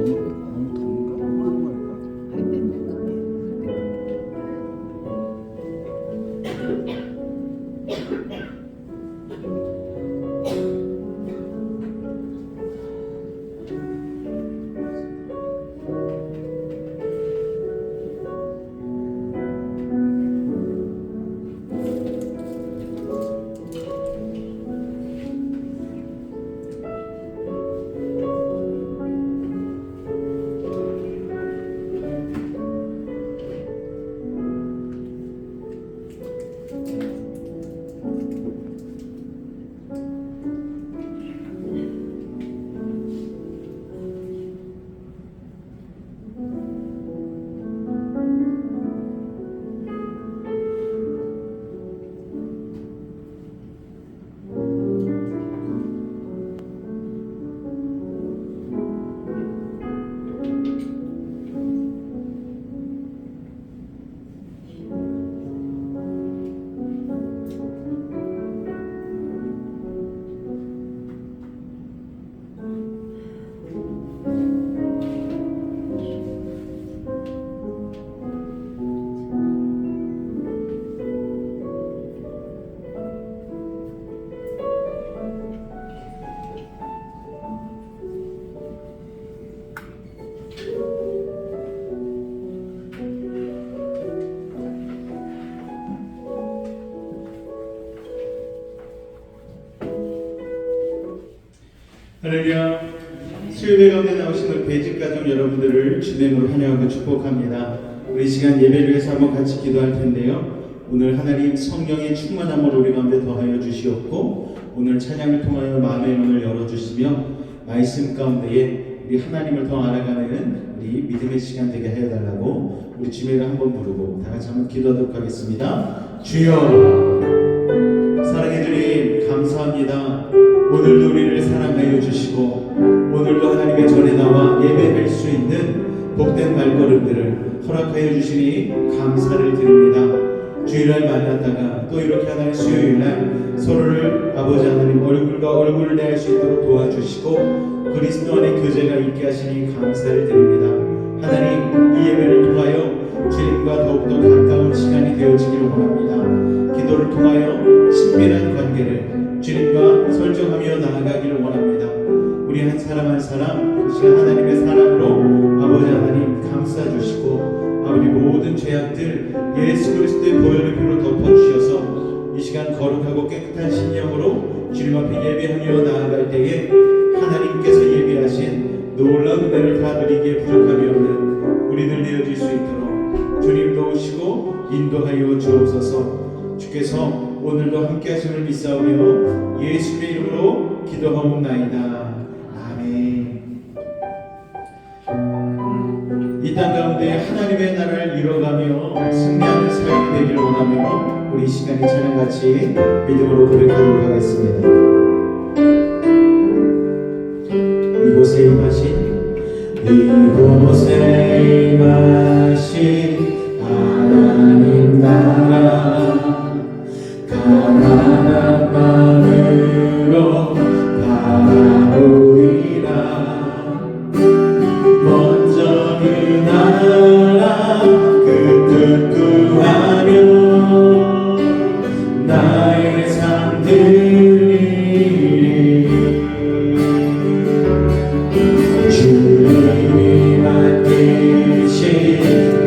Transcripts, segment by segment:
너무 더운가? 뭐라고 할까? 할렐루야. 수요예배 가운데 나오시는 배직가족 여러분들을 주님으로 환영하고 축복합니다. 우리 시간 예배를 위해서 한번 같이 기도할 텐데요. 오늘 하나님 성령의 충만함을 우리 가운데 더하여 주시옵고, 오늘 찬양을 통하여 마음의 문을 열어주시며 말씀 가운데에 우리 하나님을 더 알아가는 우리 믿음의 시간 되게 하여 달라고 우리 주님을 한번 부르고 다 같이 한번 기도하도록 하겠습니다. 주여, 사랑해 주님 감사합니다. 오늘도 우리를 사랑하여 주시고, 오늘도 하나님의 전에 나와 예배할 수 있는 복된 발걸음들을 허락하여 주시니 감사를 드립니다. 주일날 만났다가 또 이렇게 하나님 수요일날 서로를 아버지 하나님 얼굴과 얼굴을 대할 수 있도록 도와주시고 그리스도 안에 교제가 있게 하시니 감사를 드립니다. 하나님, 이 예배를 통하여 주님과 더욱더 가까운 시간이 되어지기를 원합니다. 기도를 통하여 친밀한 관계를 주님과 설정하며 나아가기를 원합니다. 우리 한 사람 한 사람 그 시간 하나님의 사랑으로 아버지 하나님 감싸주시고, 우리 모든 죄악들 예수 그리스도의 보혈의 피로 덮어주셔서 이 시간 거룩하고 깨끗한 심령으로 주님 앞에 예배하며 나아갈 때에 하나님께서 예비하신 놀라운 은혜를 다 누리기에 부족함이 없는 우리들 되어질 수 있도록 주님 도우시고 인도하여 주옵소서. 주께서 오늘도 함께 하심을 믿사오며 예수의 이름으로 기도하옵나이다. 아멘. 이 땅 가운데 하나님의 나라를 이뤄가며 승리하는 삶이 되기를 원하며 우리 시간이 찬양같이 믿음으로 고백하도록 하겠습니다. 이곳에 임하신 하나님 나라 가난한 마음으로 바라보리라. 먼저 그 나라 그 뜻 구하며 나의 삶 드리리. 주님이 맡기신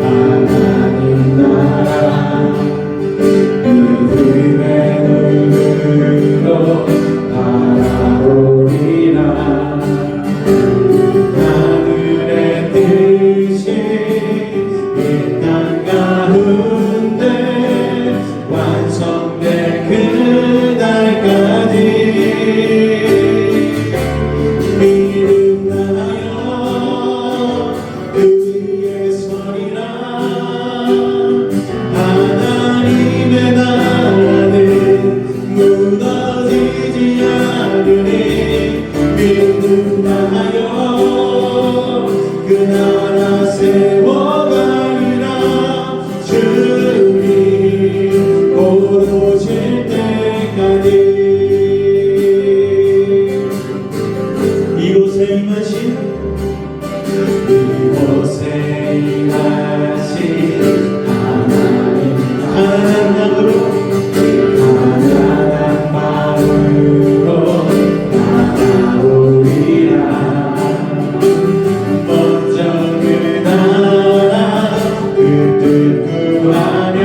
하나님 나라 믿음의 눈으로 바라보리라. 하늘의 뜻이 이 땅 가운데 완성될 그날까지 믿음하여 그 위에 서리라. 하나님의 나라는 무너지지 않으니 믿음하여 그 나라 세워가리라. 주님 곧 오실 때까지. 이곳에 임하신 이곳에 일하신 하나님 가난한 마음으로 나아오리라. 먼저 그 나라 그 뜻 구하며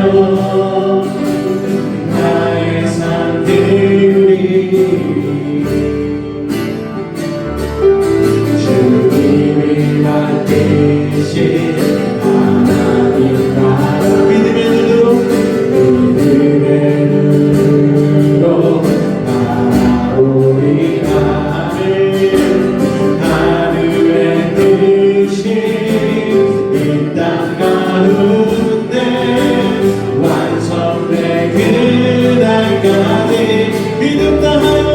나의 삶들이 주님이 맡기신 하나님 나라 믿음의 눈으로 바라보리라. 하늘의 뜻이 이 땅 가운데 완성된 그날까지 믿음 다하여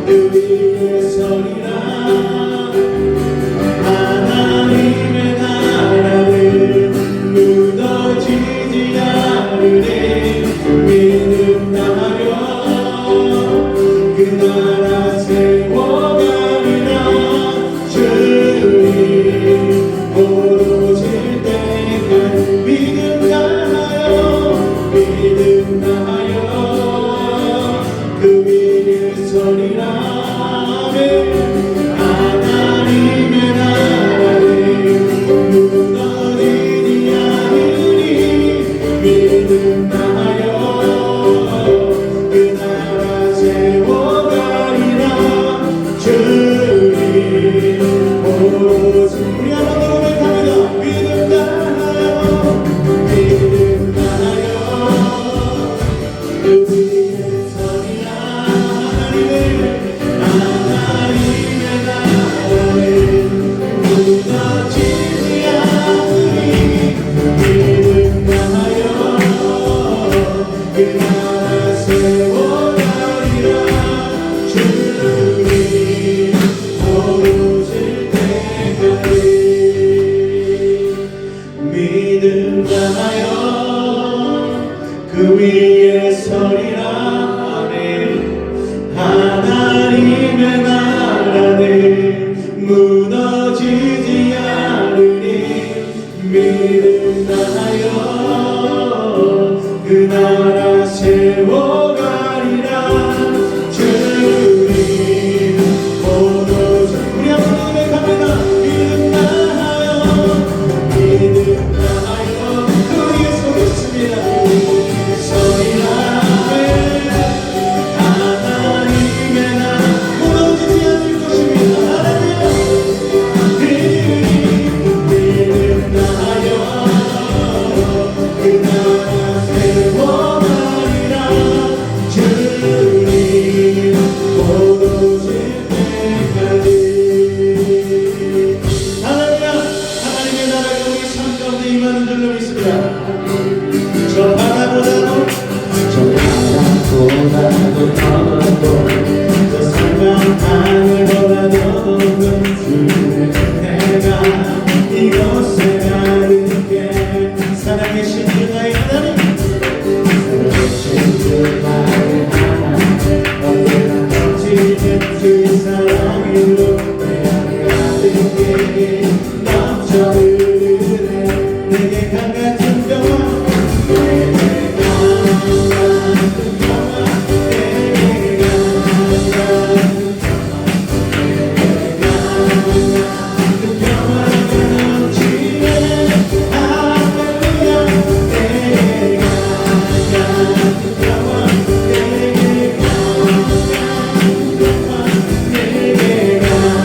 의의 소리라. 하나님의 나라는 무너지지 않으리. 믿음 다하여 그 나라 세워가리라. 주님 오로질 때까지 믿음 다하여 그 위의 소리라. 하나님의 나라는 무너지지 않으리. 믿음 다하여 그 나라 세워가리라. 주님 오로지 우리 한번 더 고백합니다. 믿음 다하여 그 위의 소리라. 하나님의 나라는 무너지지 않으리. 믿음 다하여 그 나라 세워가리라. 주님 오로질 때까지 믿음 다하여 그 위에 서리라. 아멘. 하나님의 나라는 무너지지 않으리. 믿음 다하여 그 나라 세워가리라. 주님 오로지 우리 한번 고백합니다. 믿음 다하여 그 위에 서겠습니다. 소리라. 하나님의 나라 무너지지 않을 것입니다. 할렐루야. 믿음 다하여 그 나라 세워가리라. 주님 오로질 때까지. 할렐루야. 하나님의 나라가 우리 삶 가운데 임하는 줄로 믿습니다. 저 바다보다도 더욱더 저 상한 하늘보다도 주의 내가 이곳에 가득해 살아계신 주 나의 하나님 살아계신 주 나의 하나님 언제나 넘치는 주의 사랑으로 내 안에 가득해 넘쳐 흐르네. 내게 강같은 평화 내가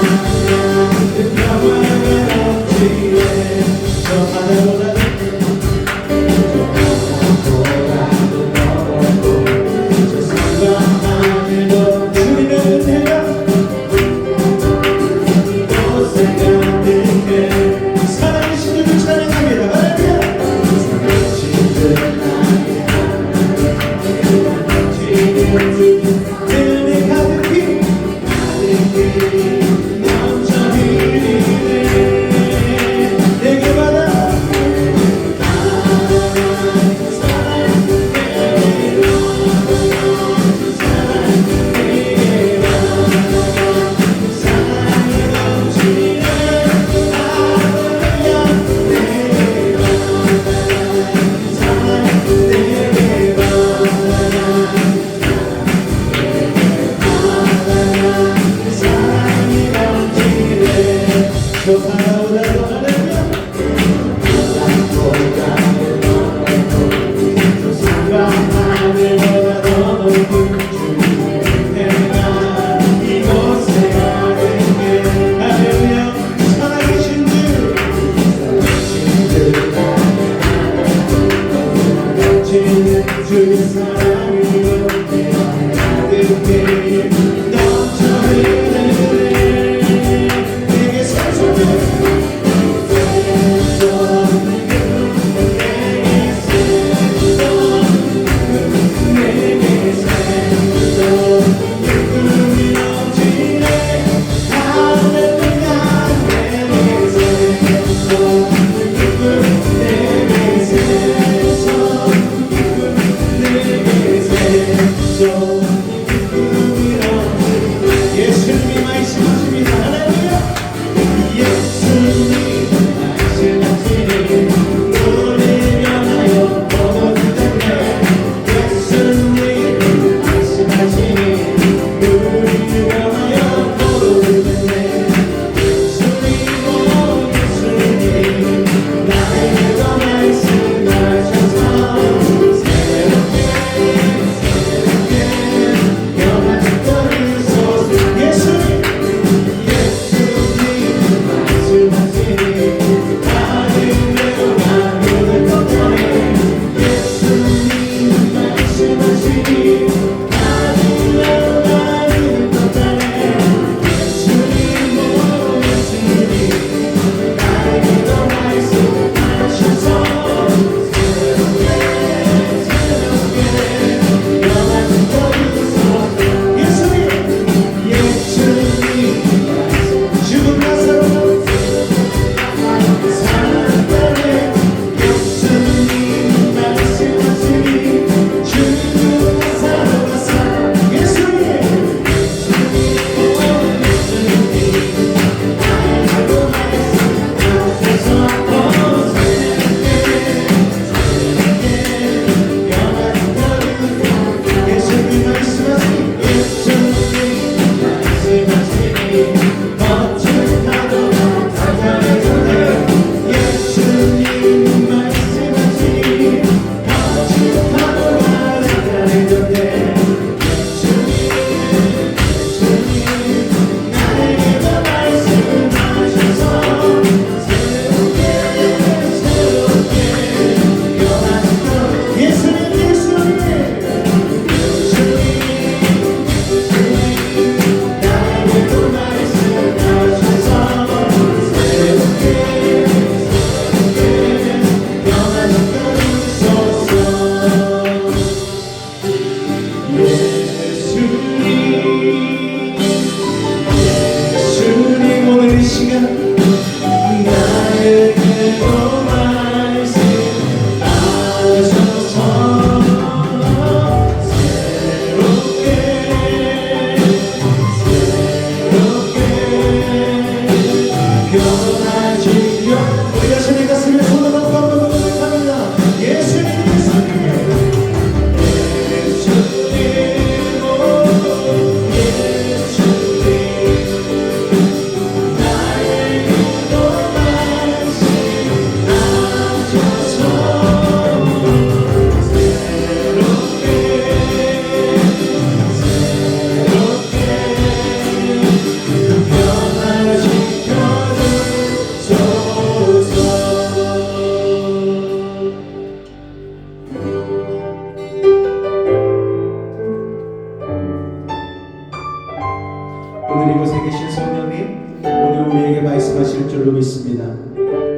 오늘 이곳에 계신 성령님, 오늘 우리에게 말씀하실 줄로 믿습니다.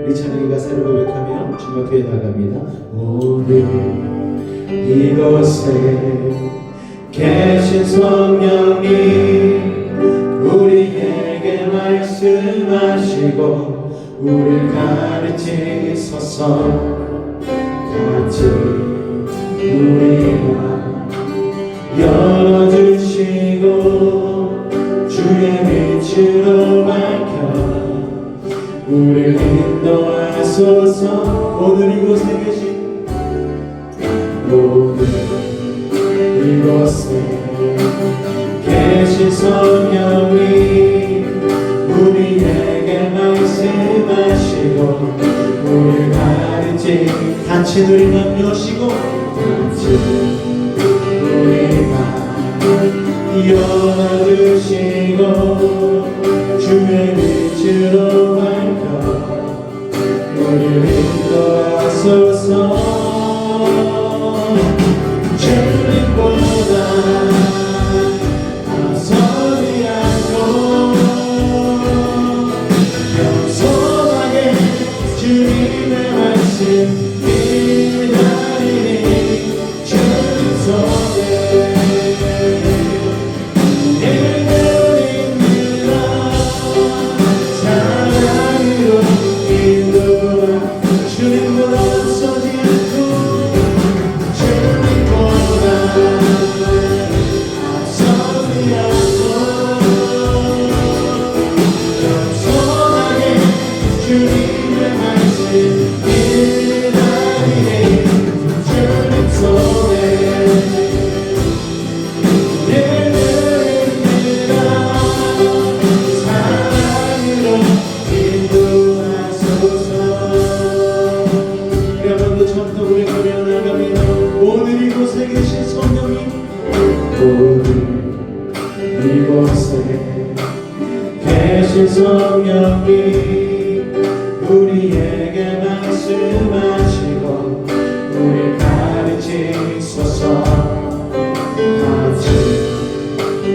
우리 찬양이가 새로 고백하며 주님 앞에 나갑니다. 오늘 이곳에 계신 성령님, 우리에게 말씀하시고 우리를 가르치소서. 같이 우리가 열어주시고 주의 빛으로 밝혀 우리를 인도하소서. 오늘 이곳에 계신, 오늘 이곳에 계신 성령님, 우리에게 말씀하시고 우리를 가르치, 같이 누리며 여시고 같이 우리가 열어주시고 주의 빛으로 밝혀 우리를 인도하소서. 주님보다 성령이 우리에게 말씀하시고 우리 가르치소서. 같이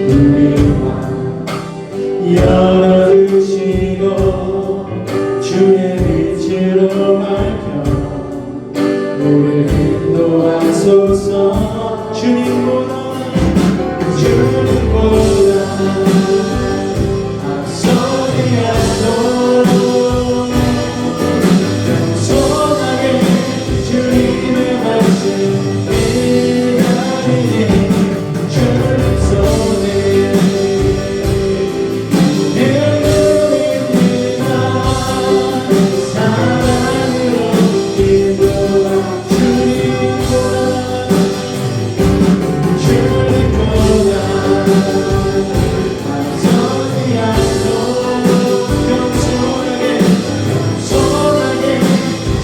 우리와 열어주시고 주의 빛으로 밝혀 우리를 인도하소서. 주님보다 앞서지 않도록 겸손하게 주님의 말씀 기다리니 주님 손에 내 눈입니다. 사랑으로 인도하 주님보다 앞서지 않도록 겸손하게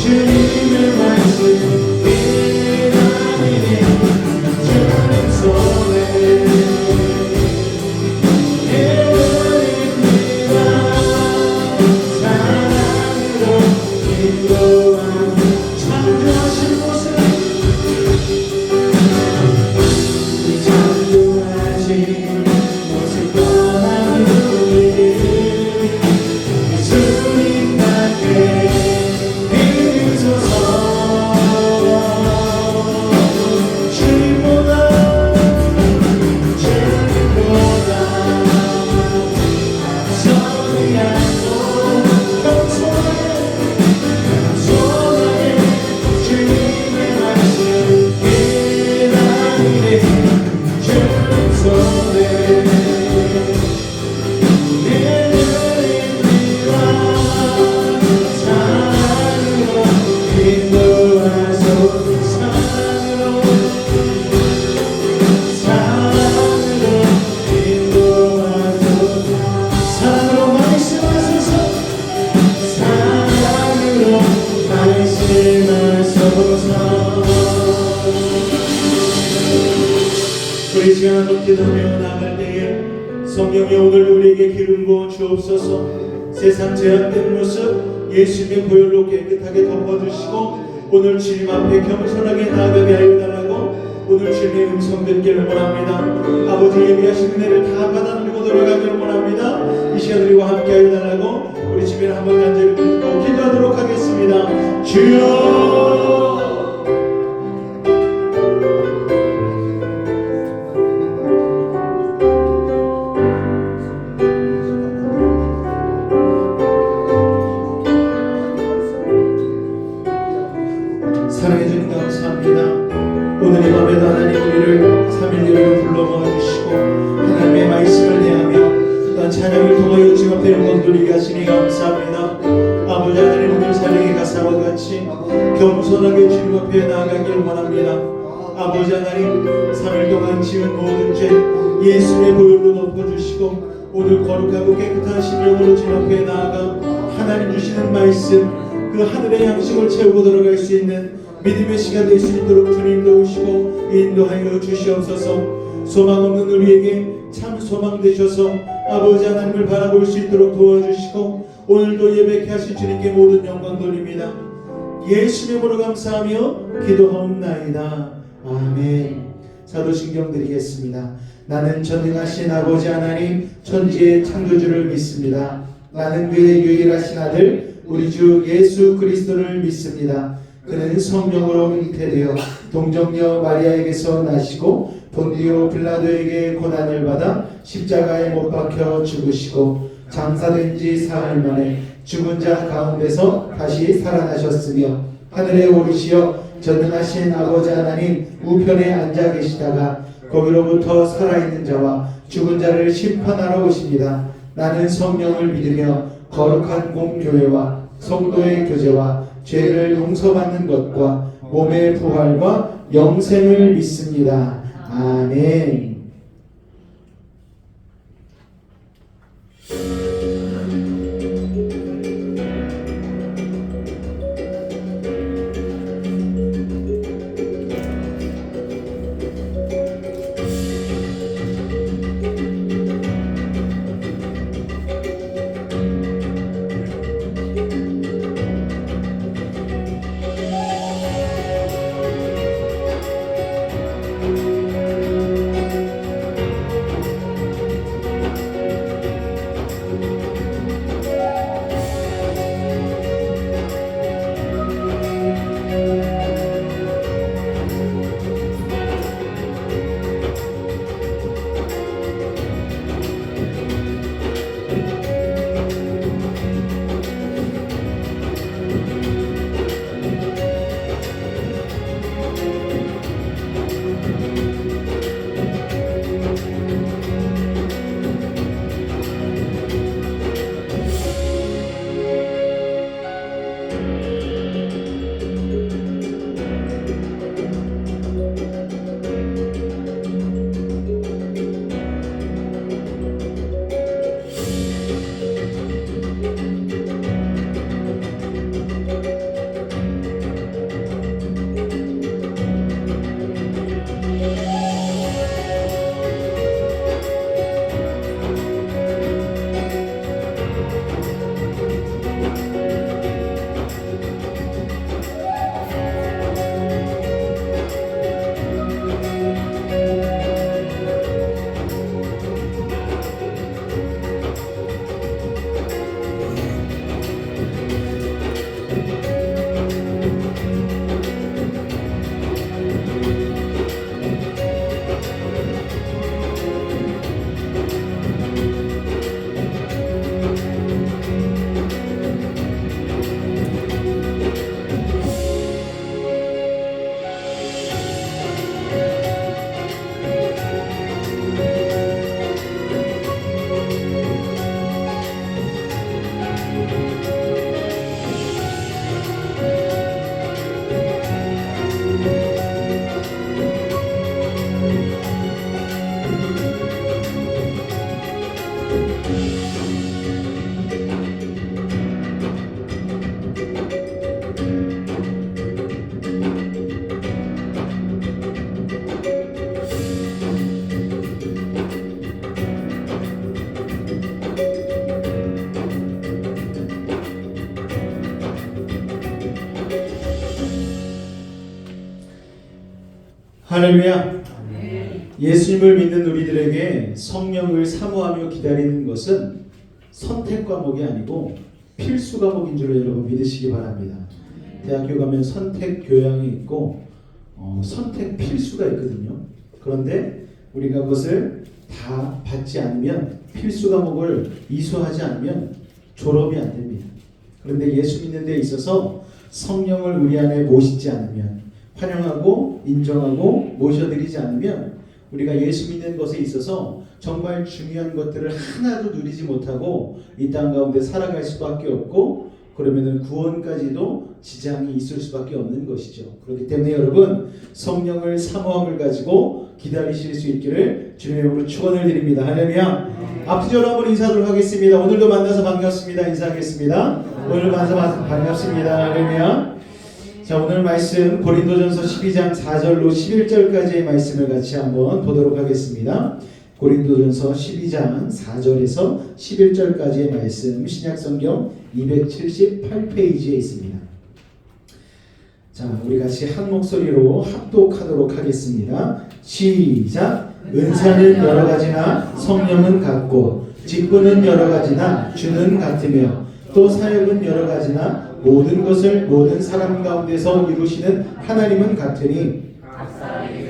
주님의 말씀 기다리니 주님 손에 내 눈입니다. 사랑으로 인도하 창조하신 모습 창조하신 모습 떠나는 우리를 예수님답게 믿으소서. 주님보다 앞서지 않도록 겸손하게 주님의 말씀 기다리니 주님 손에 내 눈입니다. 사랑으로 인도하소서. 사랑으로 인도하소서. 사랑으로 말씀하소서. 사랑으로 말씀하소서. 우리 시간 한번 기도하며 나아갈 때에 성령이 오늘 우리에게 기름 부어 주옵소서. 세상 제약된 모습 예수님의 보혈로 깨끗하게 덮어주시고 오늘 주님 앞에 겸손하게 나아가게 하여 달라고 오늘 주님의 음성 듣기를 원합니다. 아버지 예비하신 은혜를 다 받아 누리고 돌아가기를 원합니다. 이 시간 우리와 함께 하여 달라고 우리 주님을 한번 간절히 부르고 기도하도록 하겠습니다. 주여 사랑해주님 감사합니다. 오늘 이 밤에도 하나님 우리를 3일 예배로 불러 모아주시고 하나님의 말씀을 대하며 또한 찬양을 통하여 주님 앞에 영광 돌리게 하시니 감사합니다. 아버지 하나님 오늘 사랑의 가사와 같이 겸손하게 주님 앞에 나아가길 원합니다. 아버지 하나님 3일 동안 지은 모든 죄 예수의 보혈로 덮어주시고 오늘 거룩하고 깨끗한 심령으로 주님 앞에 나아가 하나님 주시는 말씀 그 하늘의 양식을 채우고 들어갈 수 있는 믿음의 시간 될 수 있도록 주님 도우시고 인도하여 주시옵소서. 소망 없는 우리에게 참 소망 되셔서 아버지 하나님을 바라볼 수 있도록 도와주시고 오늘도 예배케 하신 주님께 모든 영광 돌립니다. 예수의 이름으로 감사하며 기도하옵나이다. 아멘. 사도신경 드리겠습니다. 나는 전능하신 아버지 하나님 천지의 창조주를 믿습니다. 나는 그의 유일하신 아들 우리 주 예수 그리스도를 믿습니다. 그는 성령으로 잉태되어 동정녀 마리아에게서 나시고 본디오 빌라도에게 고난을 받아 십자가에 못 박혀 죽으시고 장사된 지 사흘 만에 죽은 자 가운데서 다시 살아나셨으며 하늘에 오르시어 전능하신 아버지 하나님 우편에 앉아 계시다가 거기로부터 살아있는 자와 죽은 자를 심판하러 오십니다. 나는 성령을 믿으며 거룩한 공교회와 성도의 교제와 죄를 용서받는 것과 몸의 부활과 영생을 믿습니다. 아멘. 할렐루야. 예수님을 믿는 우리들에게 성령을 사모하며 기다리는 것은 선택 과목이 아니고 필수 과목인 줄로 여러분 믿으시기 바랍니다. 대학교 가면 선택 교양이 있고 선택 필수가 있거든요. 그런데 우리가 그것을 다 받지 않으면, 필수 과목을 이수하지 않으면 졸업이 안 됩니다. 그런데 예수 믿는 데 있어서 성령을 우리 안에 모시지 않으면, 환영하고 인정하고 모셔드리지 않으면 우리가 예수 믿는 것에 있어서 정말 중요한 것들을 하나도 누리지 못하고 이 땅 가운데 살아갈 수밖에 없고, 그러면은 구원까지도 지장이 있을 수밖에 없는 것이죠. 그렇기 때문에 여러분, 성령을 사모함을 가지고 기다리실 수 있기를 주님의 이름으로 축원을 드립니다. 할렐루야. 앞뒤적으로 한번 인사하도록 하겠습니다. 오늘도 만나서 반갑습니다. 인사하겠습니다. 오늘 만나서 반갑습니다. 할렐루야. 자, 오늘 말씀 고린도전서 12장 4절로 11절까지의 말씀을 같이 한번 보도록 하겠습니다. 고린도전서 12장 4절에서 11절까지의 말씀, 신약성경 278페이지에 있습니다. 자, 우리 같이 한 목소리로 합독하도록 하겠습니다. 시작. 은사는 여러 가지나 성령은 같고, 직분은 여러 가지나 주는 같으며, 또 사역은 여러 가지나 모든 것을 모든 사람 가운데서 이루시는 하나님은 같으니,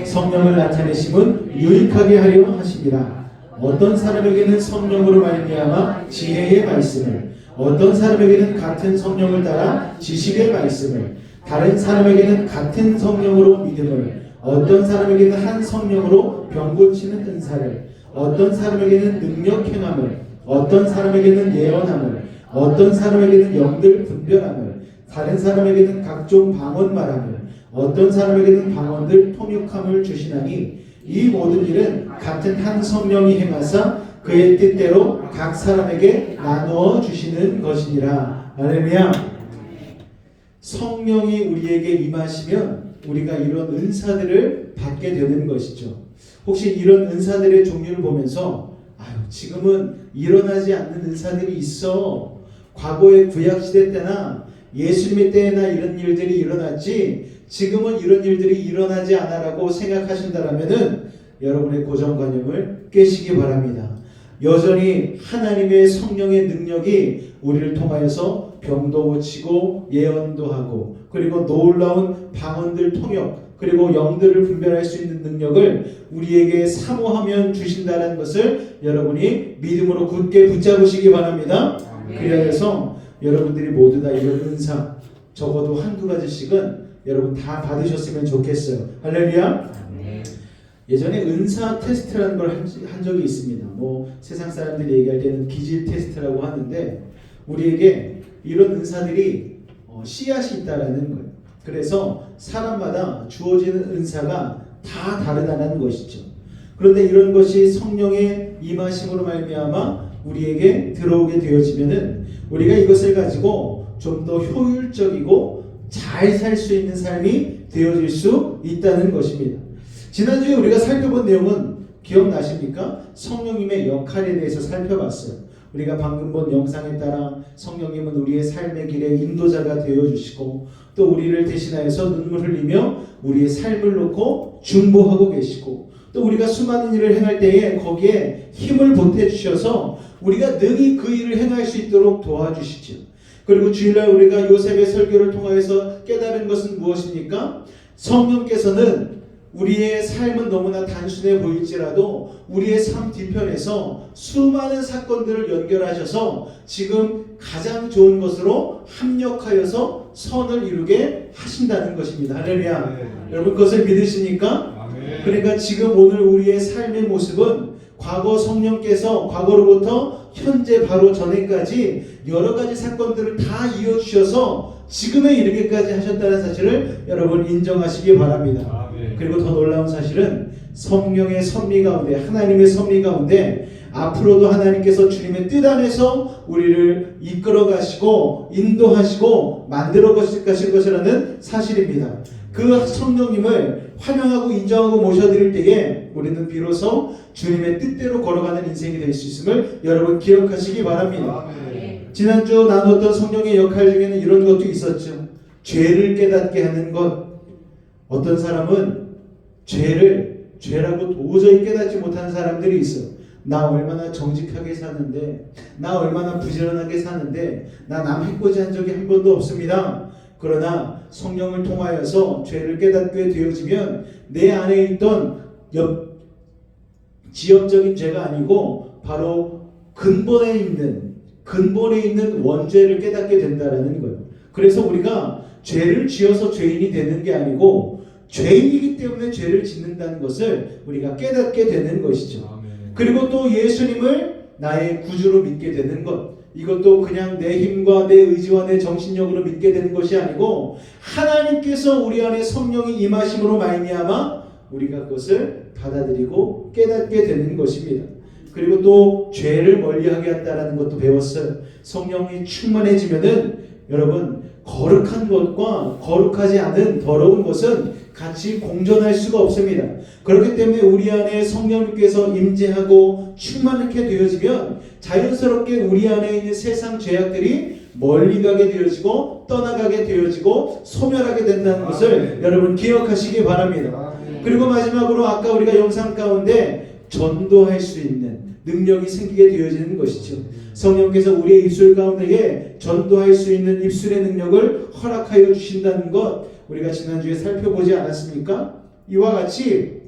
성령을 나타내심은 유익하게 하려 하심이라. 어떤 사람에게는 성령으로 말미암아 지혜의 말씀을, 어떤 사람에게는 같은 성령을 따라 지식의 말씀을, 다른 사람에게는 같은 성령으로 믿음을, 어떤 사람에게는 한 성령으로 병 고치는 은사를, 어떤 사람에게는 능력 행함을, 어떤 사람에게는 예언함을, 어떤 사람에게는 영들 분별함을, 다른 사람에게는 각종 방언 말함을, 어떤 사람에게는 방언들 통역함을 주시나니, 이 모든 일은 같은 한 성령이 행하사 그의 뜻대로 각 사람에게 나누어 주시는 것이니라. 할렐루야. 성령이 우리에게 임하시면 우리가 이런 은사들을 받게 되는 것이죠. 혹시 이런 은사들의 종류를 보면서 지금은 일어나지 않는 은사들이 있어, 과거의 구약시대 때나 예수님의 때나 이런 일들이 일어났지 지금은 이런 일들이 일어나지 않아라고 생각하신다라면은 여러분의 고정관념을 깨시기 바랍니다. 여전히 하나님의 성령의 능력이 우리를 통하여서 병도 고치고 예언도 하고, 그리고 놀라운 방언들 통역, 그리고 영들을 분별할 수 있는 능력을 우리에게 사모하면 주신다는 것을 여러분이 믿음으로 굳게 붙잡으시기 바랍니다. 그래서 여러분들이 모두 다 이런 은사 적어도 한두 가지씩은 여러분 다 받으셨으면 좋겠어요. 할렐루야. 예전에 은사 테스트라는 걸 한 적이 있습니다. 뭐 세상 사람들이 얘기할 때는 기질 테스트라고 하는데, 우리에게 이런 은사들이 씨앗이 있다라는 거예요. 그래서 사람마다 주어지는 은사가 다 다르다는 것이죠. 그런데 이런 것이 성령의 임하심으로 말미암아 우리에게 들어오게 되어지면은 우리가 이것을 가지고 좀 더 효율적이고 잘 살 수 있는 삶이 되어질 수 있다는 것입니다. 지난주에 우리가 살펴본 내용은 기억나십니까? 성령님의 역할에 대해서 살펴봤어요. 우리가 방금 본 영상에 따라 성령님은 우리의 삶의 길에 인도자가 되어주시고, 또 우리를 대신하여서 눈물 흘리며 우리의 삶을 놓고 중보하고 계시고, 또 우리가 수많은 일을 행할 때에 거기에 힘을 보태주셔서 우리가 능히 그 일을 행할 수 있도록 도와주시죠. 그리고 주일날 우리가 요셉의 설교를 통하여서 깨달은 것은 무엇입니까? 성령께서는 우리의 삶은 너무나 단순해 보일지라도 우리의 삶 뒤편에서 수많은 사건들을 연결하셔서 지금 가장 좋은 것으로 합력하여서 선을 이루게 하신다는 것입니다. 할렐루야. 여러분 그것을 믿으십니까? 그러니까 지금 오늘 우리의 삶의 모습은 과거 성령께서 과거로부터 현재 바로 전에까지 여러 가지 사건들을 다 이어주셔서 지금에 이르기까지 하셨다는 사실을 여러분 인정하시기 바랍니다. 그리고 더 놀라운 사실은 성령의 섭리 가운데, 하나님의 섭리 가운데 앞으로도 하나님께서 주님의 뜻 안에서 우리를 이끌어 가시고 인도하시고 만들어 가실 것이라는 사실입니다. 그 성령님을 환영하고 인정하고 모셔드릴 때에 우리는 비로소 주님의 뜻대로 걸어가는 인생이 될 수 있음을 여러분 기억하시기 바랍니다. 지난주 나눴던 성령의 역할 중에는 이런 것도 있었죠. 죄를 깨닫게 하는 것. 어떤 사람은 죄라고 도저히 깨닫지 못하는 사람들이 있어. 나 얼마나 정직하게 사는데, 나 얼마나 부지런하게 사는데, 나 남 해코지 한 적이 한 번도 없습니다. 그러나 성령을 통하여서 죄를 깨닫게 되어지면 내 안에 있던 지역적인 죄가 아니고 바로 근본에 있는 원죄를 깨닫게 된다라는 거예요. 그래서 우리가 죄를 지어서 죄인이 되는 게 아니고 죄인이기 때문에 죄를 짓는다는 것을 우리가 깨닫게 되는 것이죠. 그리고 또 예수님을 나의 구주로 믿게 되는 것, 이것도 그냥 내 힘과 내 의지와 내 정신력으로 믿게 되는 것이 아니고 하나님께서 우리 안에 성령이 임하심으로 말미암아 우리가 그것을 받아들이고 깨닫게 되는 것입니다. 그리고 또 죄를 멀리하게 한다는 것도 배웠어요. 성령이 충만해지면은 여러분, 거룩한 것과 거룩하지 않은 더러운 것은 같이 공존할 수가 없습니다. 그렇기 때문에 우리 안에 성령님께서 임재하고 충만하게 되어지면 자연스럽게 우리 안에 있는 세상 죄악들이 멀리 가게 되어지고 떠나가게 되어지고 소멸하게 된다는 것을 여러분 기억하시기 바랍니다. 그리고 마지막으로 아까 우리가 영상 가운데 전도할 수 있는 능력이 생기게 되어지는 것이죠. 성령께서 우리의 입술 가운데에 전도할 수 있는 입술의 능력을 허락하여 주신다는 것, 우리가 지난주에 살펴보지 않았습니까? 이와 같이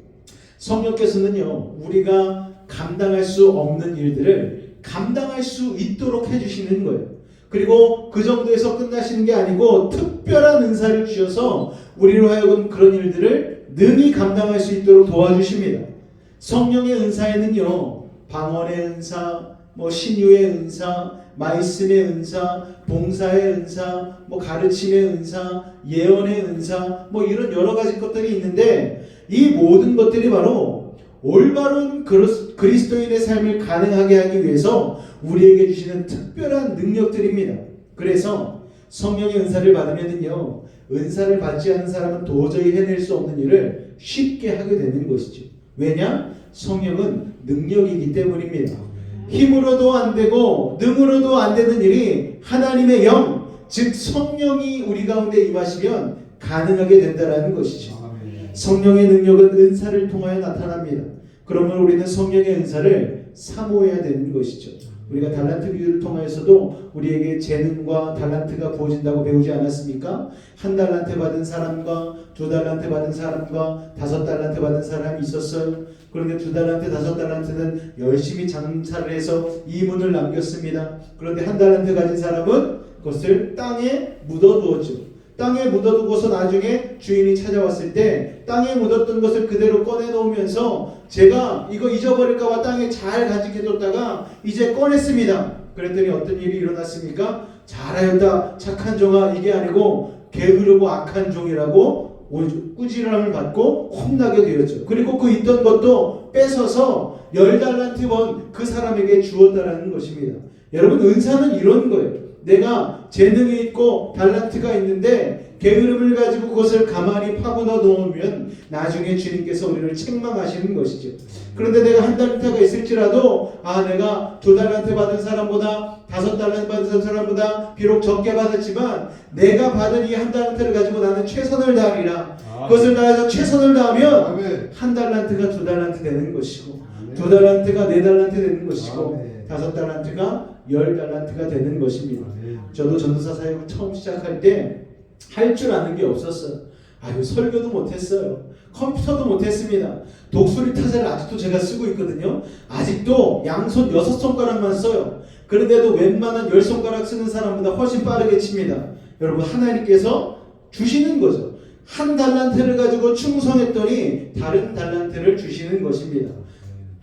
성령께서는요, 우리가 감당할 수 없는 일들을 감당할 수 있도록 해주시는 거예요. 그리고 그 정도에서 끝나시는 게 아니고 특별한 은사를 주셔서 우리로 하여금 그런 일들을 능히 감당할 수 있도록 도와주십니다. 성령의 은사에는요, 방언의 은사, 신유의 은사, 말씀의 은사, 봉사의 은사, 가르침의 은사, 예언의 은사, 이런 여러 가지 것들이 있는데, 이 모든 것들이 바로 올바른 그리스도인의 삶을 가능하게 하기 위해서 우리에게 주시는 특별한 능력들입니다. 그래서 성령의 은사를 받으면은요, 은사를 받지 않은 사람은 도저히 해낼 수 없는 일을 쉽게 하게 되는 것이죠. 왜냐? 성령은 능력이기 때문입니다. 힘으로도 안 되고 능으로도 안 되는 일이 하나님의 영, 즉 성령이 우리 가운데 임하시면 가능하게 된다는 것이죠. 성령의 능력은 은사를 통하여 나타납니다. 그러면 우리는 성령의 은사를 사모해야 되는 것이죠. 우리가 달란트 비유를 통해서도 우리에게 재능과 달란트가 부어진다고 배우지 않았습니까? 1달란트 받은 사람과 2달란트 받은 사람과 5달란트 받은 사람이 있었어요. 그런데 2달란트, 5달란트는 열심히 장사를 해서 이문을 남겼습니다. 그런데 1달란트 가진 사람은 그것을 땅에 묻어두었죠. 땅에 묻어두고서 나중에 주인이 찾아왔을 때 땅에 묻었던 것을 그대로 꺼내놓으면서 제가 이거 잊어버릴까봐 땅에 잘 간직해뒀다가 이제 꺼냈습니다. 그랬더니 어떤 일이 일어났습니까? 잘하였다 착한 종아, 이게 아니고 게으르고 악한 종이라고 꾸지람을 받고 혼나게 되었죠. 그리고 그 있던 것도 뺏어서 10달란트 번 그 사람에게 주었다라는 것입니다. 여러분, 은사는 이런 거예요. 내가 재능이 있고 달란트가 있는데 게으름을 가지고 그것을 가만히 파고다 놓으면 나중에 주님께서 우리를 책망하시는 것이죠. 그런데 내가 1달란트가 있을지라도 내가 2달란트 받은 사람보다 5달란트 받은 사람보다 비록 적게 받았지만 내가 받은 이 1달란트를 가지고 나는 최선을 다하리라. 그것을 다해서 최선을 다하면 1달란트가 2달란트 되는 것이고 2달란트가 4달란트 되는 것이고 5달란트가 10달란트가 되는 것입니다. 저도 전도사 사역을 처음 시작할 때 할 줄 아는 게 없었어요. 설교도 못했어요. 컴퓨터도 못했습니다. 독수리 타자를 아직도 제가 쓰고 있거든요. 아직도 양손 6손가락만 써요. 그런데도 웬만한 10손가락 쓰는 사람보다 훨씬 빠르게 칩니다. 여러분, 하나님께서 주시는 거죠. 1달란트를 가지고 충성했더니 다른 달란트를 주시는 것입니다.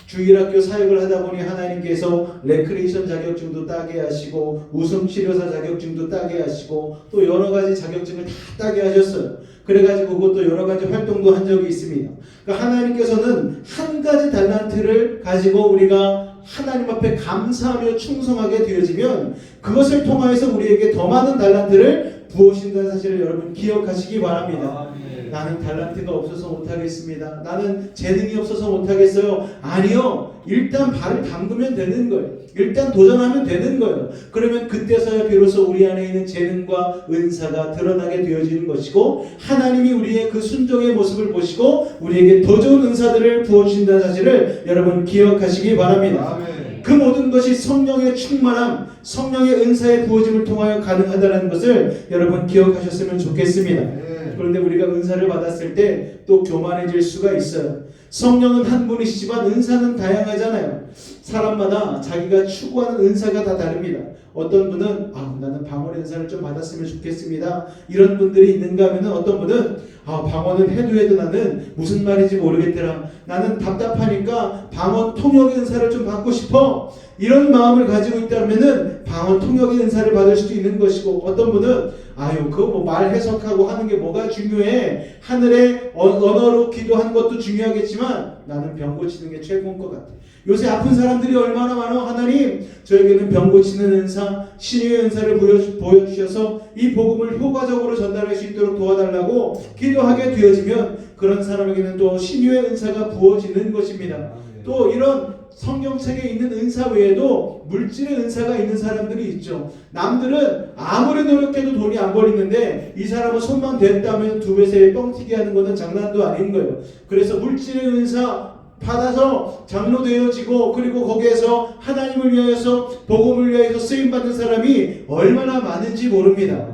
주일학교 사역을 하다 보니 하나님께서 레크레이션 자격증도 따게 하시고 웃음치료사 자격증도 따게 하시고 또 여러 가지 자격증을 다 따게 하셨어요. 그래가지고 그것도 여러 가지 활동도 한 적이 있습니다. 그러니까 하나님께서는 한 가지 달란트를 가지고 우리가 하나님 앞에 감사하며 충성하게 되어지면 그것을 통하여서 우리에게 더 많은 달란트를 부어주신다는 사실을 여러분 기억하시기 바랍니다. 아멘. 나는 달란트가 없어서 못하겠습니다. 나는 재능이 없어서 못하겠어요. 아니요. 일단 발을 담그면 되는 거예요. 일단 도전하면 되는 거예요. 그러면 그때서야 비로소 우리 안에 있는 재능과 은사가 드러나게 되어지는 것이고, 하나님이 우리의 그 순종의 모습을 보시고 우리에게 더 좋은 은사들을 부어주신다는 사실을 여러분 기억하시기 바랍니다. 아멘. 그 모든 것이 성령의 충만함, 성령의 은사의 부어짐을 통하여 가능하다는 것을 여러분 기억하셨으면 좋겠습니다. 네. 그런데 우리가 은사를 받았을 때 또 교만해질 수가 있어요. 성령은 한 분이시지만 은사는 다양하잖아요. 사람마다 자기가 추구하는 은사가 다 다릅니다. 어떤 분은 나는 방언의 은사를 좀 받았으면 좋겠습니다. 이런 분들이 있는가 하면 어떤 분은 방언은 해도 나는 무슨 말인지 모르겠더라. 나는 답답하니까 방언 통역의 은사를 좀 받고 싶어. 이런 마음을 가지고 있다면은 방언 통역의 은사를 받을 수도 있는 것이고, 어떤 분은 그거 뭐 말 해석하고 하는 게 뭐가 중요해. 하늘의 언어로 기도한 것도 중요하겠지만 나는 병 고치는 게 최고인 것 같아. 요새 아픈 사람들이 얼마나 많아. 하나님, 저에게는 병 고치는 은사, 신유의 은사를 보여주셔서 이 복음을 효과적으로 전달할 수 있도록 도와달라고 기도하게 되어지면 그런 사람에게는 또 신유의 은사가 부어지는 것입니다. 또 이런 성경책에 있는 은사 외에도 물질의 은사가 있는 사람들이 있죠. 남들은 아무리 노력해도 돈이 안 벌리는데 이 사람은 손만 댔다면 두 배세 뻥튀기 하는 것은 장난도 아닌 거예요. 그래서 물질의 은사 받아서 장로 되어지고, 그리고 거기에서 하나님을 위하여서 복음을 위하여서 쓰임받는 사람이 얼마나 많은지 모릅니다.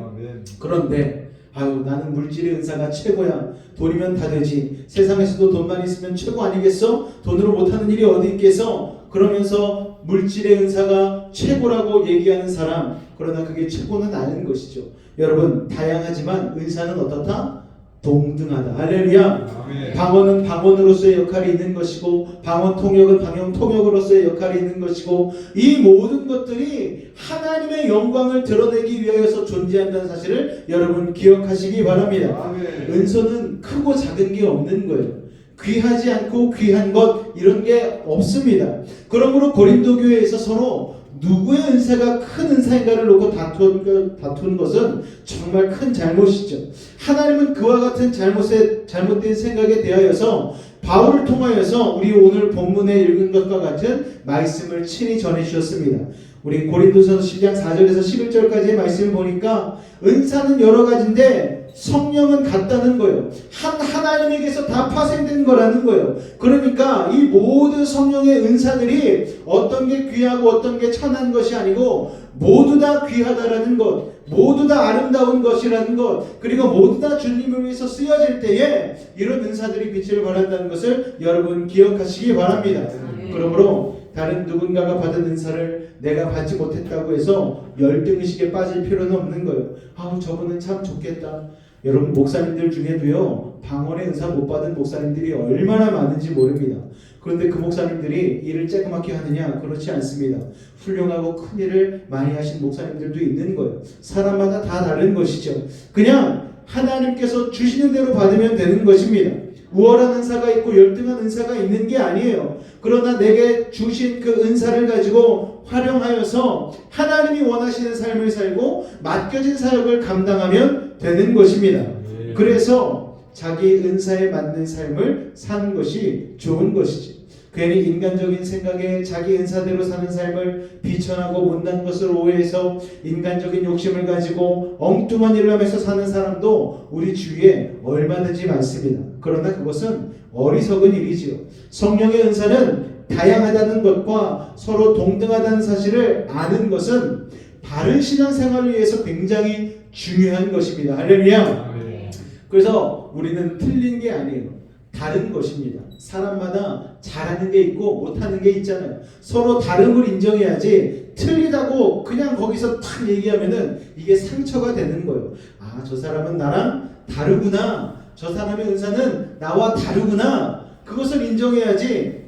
그런데 나는 물질의 은사가 최고야. 돈이면 다 되지. 세상에서도 돈만 있으면 최고 아니겠어? 돈으로 못하는 일이 어디 있겠어? 그러면서 물질의 은사가 최고라고 얘기하는 사람, 그러나 그게 최고는 아닌 것이죠. 여러분, 다양하지만 은사는 어떻다? 동등하다. 할렐루야. 아멘. 방언은 방언으로서의 역할이 있는 것이고, 방언 통역은 방언 통역으로서의 역할이 있는 것이고, 이 모든 것들이 하나님의 영광을 드러내기 위하여서 존재한다는 사실을 여러분 기억하시기 바랍니다. 아멘. 은사는 크고 작은 게 없는 거예요. 귀하지 않고 귀한 것, 이런 게 없습니다. 그러므로 고린도 교회에서 서로 누구의 은사가 큰 은사인가를 놓고 다툰 것은 정말 큰 잘못이죠. 하나님은 그와 같은 잘못된 생각에 대하여서 바울을 통하여서 우리 오늘 본문에 읽은 것과 같은 말씀을 친히 전해주셨습니다. 우리 고린도전서 10장 4절에서 11절까지의 말씀을 보니까 은사는 여러 가지인데 성령은 같다는 거예요. 하나님에게서 다 파생된 거라는 거예요. 그러니까 이 모든 성령의 은사들이 어떤 게 귀하고 어떤 게 천한 것이 아니고 모두 다 귀하다라는 것, 모두 다 아름다운 것이라는 것, 그리고 모두 다 주님을 위해서 쓰여질 때에 이런 은사들이 빛을 발한다는 것을 여러분 기억하시기 바랍니다. 그러므로 다른 누군가가 받은 은사를 내가 받지 못했다고 해서 열등의식에 빠질 필요는 없는 거예요. 저분은 참 좋겠다. 여러분, 목사님들 중에도요, 방언의 은사 못 받은 목사님들이 얼마나 많은지 모릅니다. 그런데 그 목사님들이 일을 쬐끄맣게 하느냐? 그렇지 않습니다. 훌륭하고 큰 일을 많이 하신 목사님들도 있는 거예요. 사람마다 다 다른 것이죠. 그냥 하나님께서 주시는 대로 받으면 되는 것입니다. 우월한 은사가 있고 열등한 은사가 있는 게 아니에요. 그러나 내게 주신 그 은사를 가지고 활용하여서 하나님이 원하시는 삶을 살고 맡겨진 사역을 감당하면 되는 것입니다. 그래서 자기 은사에 맞는 삶을 사는 것이 좋은 것이지. 괜히 인간적인 생각에 자기 은사대로 사는 삶을 비천하고 못난 것으로 오해해서 인간적인 욕심을 가지고 엉뚱한 일을 하면서 사는 사람도 우리 주위에 얼마든지 많습니다. 그러나 그것은 어리석은 일이지요. 성령의 은사는 다양하다는 것과 서로 동등하다는 사실을 아는 것은 바른 신앙생활을 위해서 굉장히 중요한 것입니다. 할렐루야. 그래서 우리는 틀린 게 아니에요. 다른 것입니다. 사람마다 잘하는 게 있고 못하는 게 있잖아요. 서로 다른 걸 인정해야지 틀리다고 그냥 거기서 탁 얘기하면은 이게 상처가 되는 거예요. 저 사람은 나랑 다르구나. 저 사람의 은사는 나와 다르구나. 그것을 인정해야지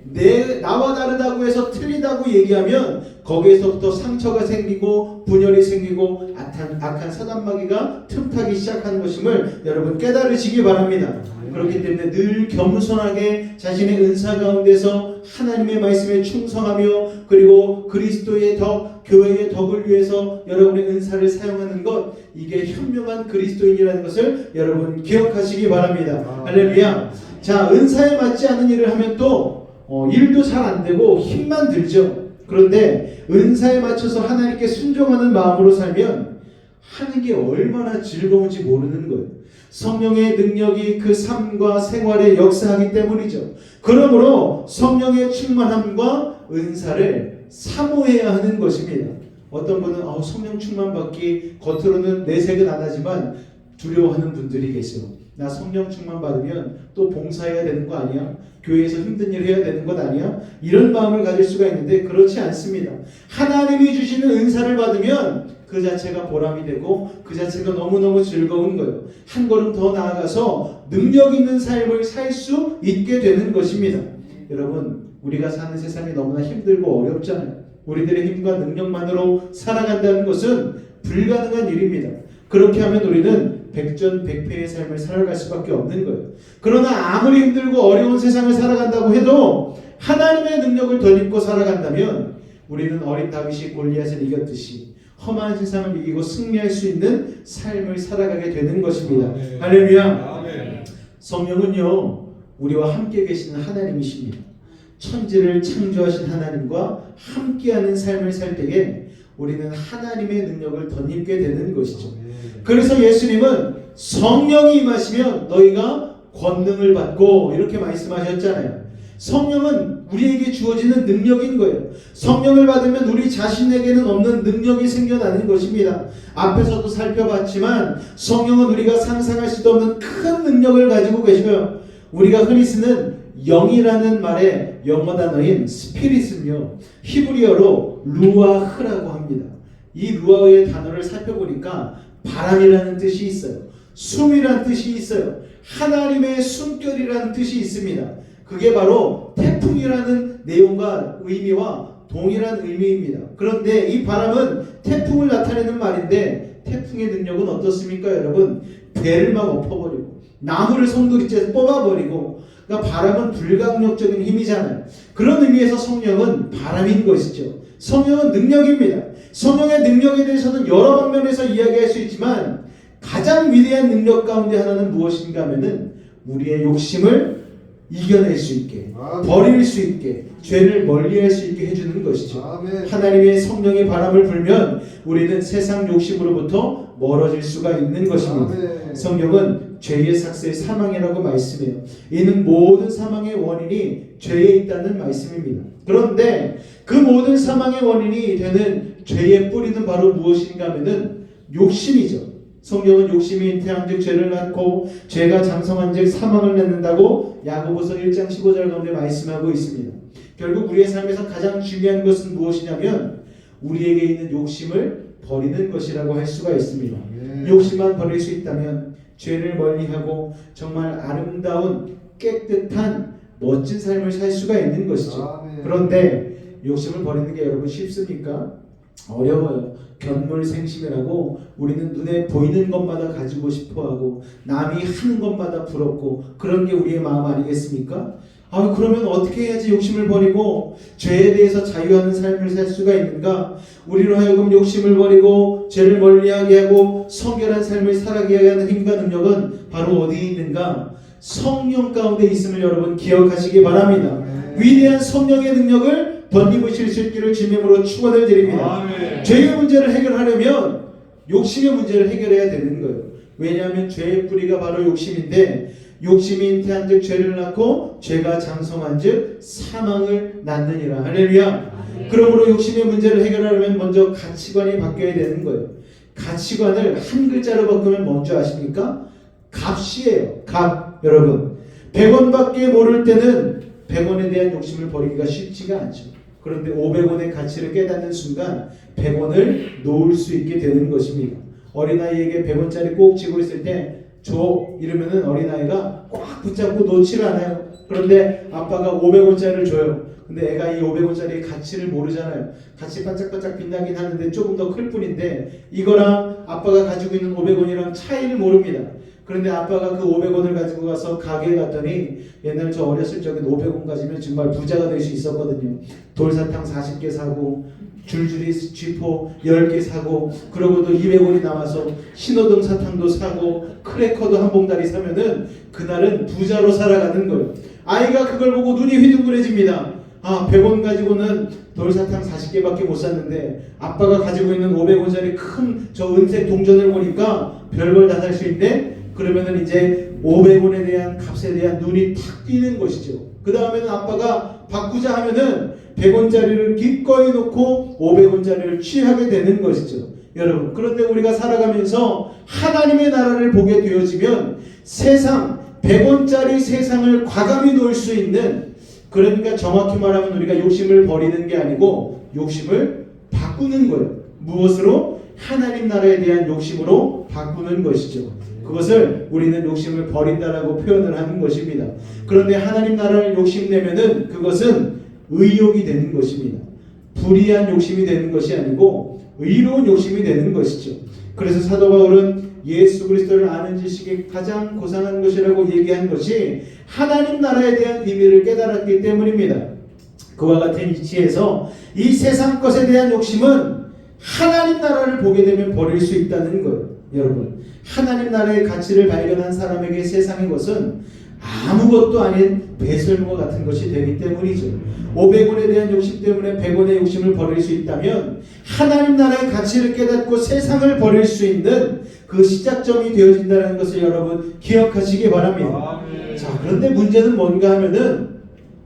나와 다르다고 해서 틀리다고 얘기하면 거기에서부터 상처가 생기고 분열이 생기고 악한 사단마귀가 틈타기 시작하는 것임을 여러분 깨달으시기 바랍니다. 그렇기 때문에 늘 겸손하게 자신의 은사 가운데서 하나님의 말씀에 충성하며 그리고 그리스도의 덕, 교회의 덕을 위해서 여러분의 은사를 사용하는 것, 이게 현명한 그리스도인이라는 것을 여러분 기억하시기 바랍니다. 할렐루야. 자, 은사에 맞지 않은 일을 하면 또 일도 잘 안 되고 힘만 들죠. 그런데 은사에 맞춰서 하나님께 순종하는 마음으로 살면 하는 게 얼마나 즐거운지 모르는 거예요. 성령의 능력이 그 삶과 생활에 역사하기 때문이죠. 그러므로 성령의 충만함과 은사를 사모해야 하는 것입니다. 어떤 분은 성령 충만 받기 겉으로는 내색은 안 하지만 두려워하는 분들이 계세요. 나 성령 충만 받으면 또 봉사해야 되는 거 아니야? 교회에서 힘든 일 해야 되는 것 아니야? 이런 마음을 가질 수가 있는데 그렇지 않습니다. 하나님이 주시는 은사를 받으면 그 자체가 보람이 되고 그 자체가 너무너무 즐거운 거예요. 한 걸음 더 나아가서 능력 있는 삶을 살 수 있게 되는 것입니다. 여러분, 우리가 사는 세상이 너무나 힘들고 어렵잖아요. 우리들의 힘과 능력만으로 살아간다는 것은 불가능한 일입니다. 그렇게 하면 우리는 백전백패의 삶을 살아갈 수밖에 없는 거예요. 그러나 아무리 힘들고 어려운 세상을 살아간다고 해도 하나님의 능력을 덧입고 살아간다면 우리는 어린 다윗이 골리앗을 이겼듯이 험한 세상을 이기고 승리할 수 있는 삶을 살아가게 되는 것입니다. 할렐루야. 성령은요, 우리와 함께 계시는 하나님이십니다. 천지를 창조하신 하나님과 함께하는 삶을 살 때에 우리는 하나님의 능력을 덧입게 되는 것이죠. 그래서 예수님은 성령이 임하시면 너희가 권능을 받고 이렇게 말씀하셨잖아요. 성령은 우리에게 주어지는 능력인 거예요. 성령을 받으면 우리 자신에게는 없는 능력이 생겨나는 것입니다. 앞에서도 살펴봤지만 성령은 우리가 상상할 수도 없는 큰 능력을 가지고 계시고요. 우리가 흔히 쓰는 영이라는 말의 영어 단어인 스피릿은요, 히브리어로 루아흐라고 합니다. 이 루아흐의 단어를 살펴보니까 바람이라는 뜻이 있어요. 숨이라는 뜻이 있어요. 하나님의 숨결이라는 뜻이 있습니다. 그게 바로 태풍이라는 내용과 의미와 동일한 의미입니다. 그런데 이 바람은 태풍을 나타내는 말인데 태풍의 능력은 어떻습니까, 여러분? 배를 막 엎어버리고 나무를 송두리째 뽑아버리고, 그러니까 바람은 불강력적인 힘이잖아요. 그런 의미에서 성령은 바람인 것이죠. 성령은 능력입니다. 성령의 능력에 대해서는 여러 방면에서 이야기할 수 있지만 가장 위대한 능력 가운데 하나는 무엇인가 하면은 우리의 욕심을 이겨낼 수 있게, 버릴 수 있게, 죄를 멀리할 수 있게 해주는 것이죠. 하나님의 성령의 바람을 불면 우리는 세상 욕심으로부터 멀어질 수가 있는 것입니다. 성령은 죄의 삭스의 사망이라고 말씀해요. 이는 모든 사망의 원인이 죄에 있다는 말씀입니다. 그런데 그 모든 사망의 원인이 되는 죄의 뿌리는 바로 무엇인가 하면은 욕심이죠. 성령은 욕심이 잉태한즉 죄를 낳고 죄가 장성한즉 사망을 낳는다고 야고보서 1장 15절 가운데 말씀하고 있습니다. 결국 우리의 삶에서 가장 중요한 것은 무엇이냐면 우리에게 있는 욕심을 버리는 것이라고 할 수가 있습니다. 욕심만 버릴 수 있다면 죄를 멀리하고 정말 아름다운 깨끗한 멋진 삶을 살 수가 있는 것이죠. 그런데 욕심을 버리는 게 여러분 쉽습니까? 어려워요. 견물생심이라고 우리는 눈에 보이는 것마다 가지고 싶어하고 남이 하는 것마다 부럽고 그런 게 우리의 마음 아니겠습니까? 그러면 어떻게 해야지 욕심을 버리고 죄에 대해서 자유하는 삶을 살 수가 있는가? 우리로 하여금 욕심을 버리고 죄를 멀리하게 하고 성결한 삶을 살아가게 하는 힘과 능력은 바로 어디에 있는가? 성령 가운데 있음을 여러분 기억하시기 바랍니다. 위대한 성령의 능력을 덧입으실 수 있기를 주님으로 축원을 드립니다. 죄의 문제를 해결하려면 욕심의 문제를 해결해야 되는 거예요. 왜냐하면 죄의 뿌리가 바로 욕심인데 욕심이 잉태한즉 죄를 낳고 죄가 장성한즉 사망을 낳느니라. 할렐루야. 그러므로 욕심의 문제를 해결하려면 먼저 가치관이 바뀌어야 되는 거예요. 가치관을 한 글자로 바꾸면 뭔지 아십니까? 값이에요. 값. 여러분 100원밖에 모를 때는 100원에 대한 욕심을 버리기가 쉽지가 않죠. 그런데 500원의 가치를 깨닫는 순간 100원을 놓을 수 있게 되는 것입니다. 어린아이에게 100원짜리 꼭 쥐고 있을 때 줘 이러면은 어린아이가 꽉 붙잡고 놓지를 않아요. 그런데 아빠가 500원짜리를 줘요. 근데 애가 이 500원짜리의 가치를 모르잖아요. 같이 반짝반짝 빛나긴 하는데 조금 더 클 뿐인데 이거랑 아빠가 가지고 있는 500원이랑 차이를 모릅니다. 그런데 아빠가 그 500원을 가지고 가서 가게에 갔더니 옛날 저 어렸을 적에 500원 가지면 정말 부자가 될 수 있었거든요. 돌사탕 40개 사고 줄줄이 쥐포 10개 사고 그러고도 200원이 남아서 신호등 사탕도 사고 크래커도 한 봉다리 사면은 그날은 부자로 살아가는 거예요. 아이가 그걸 보고 눈이 휘둥그레집니다. 100원 가지고는 돌사탕 40개밖에 못 샀는데 아빠가 가지고 있는 500원짜리 큰 저 은색 동전을 보니까 별걸 다 살 수 있네. 그러면은 이제 500원에 대한 값에 대한 눈이 탁 띄는 것이죠. 그 다음에는 아빠가 바꾸자 하면은 100원짜리를 기꺼이 놓고 500원짜리를 취하게 되는 것이죠. 여러분, 그런데 우리가 살아가면서 하나님의 나라를 보게 되어지면 세상 100원짜리 세상을 과감히 놓을 수 있는, 그러니까 정확히 말하면 우리가 욕심을 버리는 게 아니고 욕심을 바꾸는 거예요. 무엇으로? 하나님 나라에 대한 욕심으로 바꾸는 것이죠. 그것을 우리는 욕심을 버린다라고 표현을 하는 것입니다. 그런데 하나님 나라를 욕심내면은 그것은 의욕이 되는 것입니다. 불의한 욕심이 되는 것이 아니고 의로운 욕심이 되는 것이죠. 그래서 사도 바울은 예수 그리스도를 아는 지식이 가장 고상한 것이라고 얘기한 것이 하나님 나라에 대한 비밀을 깨달았기 때문입니다. 그와 같은 이치에서 이 세상 것에 대한 욕심은 하나님 나라를 보게 되면 버릴 수 있다는 거예요. 여러분, 하나님 나라의 가치를 발견한 사람에게 세상의 것은 아무것도 아닌 배설물과 같은 것이 되기 때문이죠. 500원에 대한 욕심 때문에 100원의 욕심을 버릴 수 있다면 하나님 나라의 가치를 깨닫고 세상을 버릴 수 있는 그 시작점이 되어진다는 것을 여러분 기억하시기 바랍니다. 자, 그런데 문제는 뭔가 하면은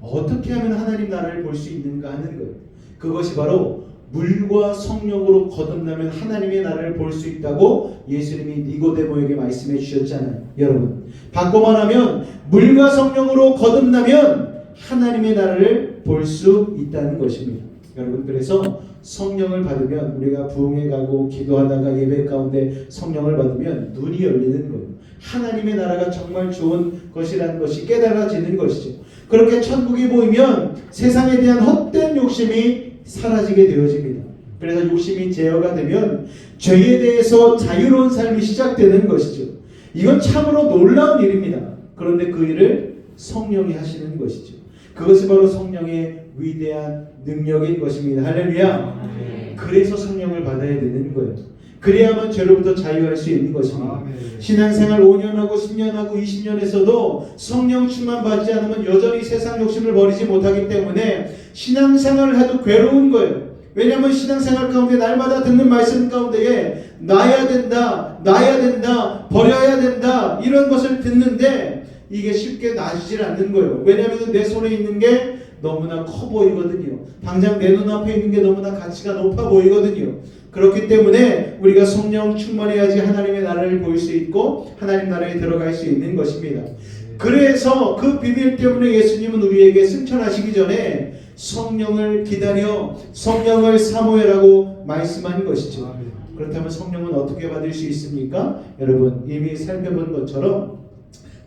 어떻게 하면 하나님 나라를 볼 수 있는가 하는 거예요. 그것이 바로 물과 성령으로 거듭나면 하나님의 나라를 볼 수 있다고 예수님이 니고데모에게 말씀해 주셨잖아요. 여러분, 바꿔 말하면 물과 성령으로 거듭나면 하나님의 나라를 볼 수 있다는 것입니다. 여러분, 그래서 성령을 받으면 우리가 부흥회 가고 기도하다가 예배 가운데 성령을 받으면 눈이 열리는 거예요. 하나님의 나라가 정말 좋은 것이라는 것이 깨달아지는 것이죠. 그렇게 천국이 보이면 세상에 대한 헛된 욕심이 사라지게 되어집니다. 그래서 욕심이 제어가 되면 죄에 대해서 자유로운 삶이 시작되는 것이죠. 이건 참으로 놀라운 일입니다. 그런데 그 일을 성령이 하시는 것이죠. 그것이 바로 성령의 위대한 능력인 것입니다. 할렐루야. 그래서 성령을 받아야 되는 거예요. 그래야만 죄로부터 자유할 수 있는 것입니다. 신앙생활 5년하고 10년하고 20년에서도 성령 충만 받지 않으면 여전히 세상 욕심을 버리지 못하기 때문에 신앙생활을 해도 괴로운 거예요. 왜냐하면 신앙생활 가운데 날마다 듣는 말씀 가운데에 놔야 된다, 놔야 된다, 버려야 된다 이런 것을 듣는데 이게 쉽게 놔지질 않는 거예요. 왜냐하면 내 손에 있는 게 너무나 커 보이거든요. 당장 내 눈앞에 있는 게 너무나 가치가 높아 보이거든요. 그렇기 때문에 우리가 성령 충만해야지 하나님의 나라를 볼 수 있고 하나님 나라에 들어갈 수 있는 것입니다. 그래서 그 비밀 때문에 예수님은 우리에게 승천하시기 전에 성령을 기다려 성령을 사모해라고 말씀한 것이죠. 그렇다면 성령은 어떻게 받을 수 있습니까? 여러분, 이미 살펴본 것처럼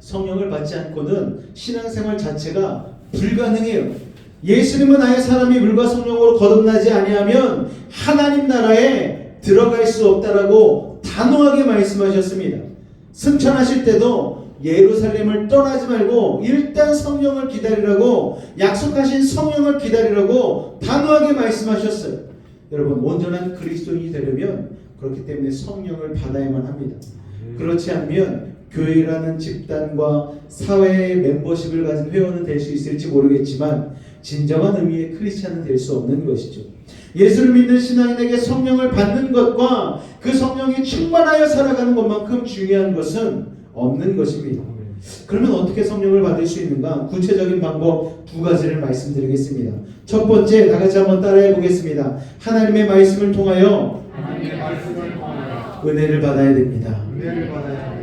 성령을 받지 않고는 신앙생활 자체가 불가능해요. 예수님은 아예 사람이 물과 성령으로 거듭나지 아니하면 하나님 나라에 들어갈 수 없다라고 단호하게 말씀하셨습니다. 승천하실 때도 예루살렘을 떠나지 말고 일단 성령을 기다리라고, 약속하신 성령을 기다리라고 단호하게 말씀하셨어요. 여러분, 온전한 그리스도인이 되려면 그렇기 때문에 성령을 받아야만 합니다. 그렇지 않으면 교회라는 집단과 사회의 멤버십을 가진 회원은 될 수 있을지 모르겠지만 진정한 의미의 크리스찬은 될 수 없는 것이죠. 예수를 믿는 신앙인에게 성령을 받는 것과 그 성령이 충만하여 살아가는 것만큼 중요한 것은 없는 것입니다. 그러면 어떻게 성령을 받을 수 있는가? 구체적인 방법 두 가지를 말씀드리겠습니다. 첫 번째, 다 같이 한번 따라해 보겠습니다. 하나님의 말씀을 통하여 은혜를 받아야 됩니다.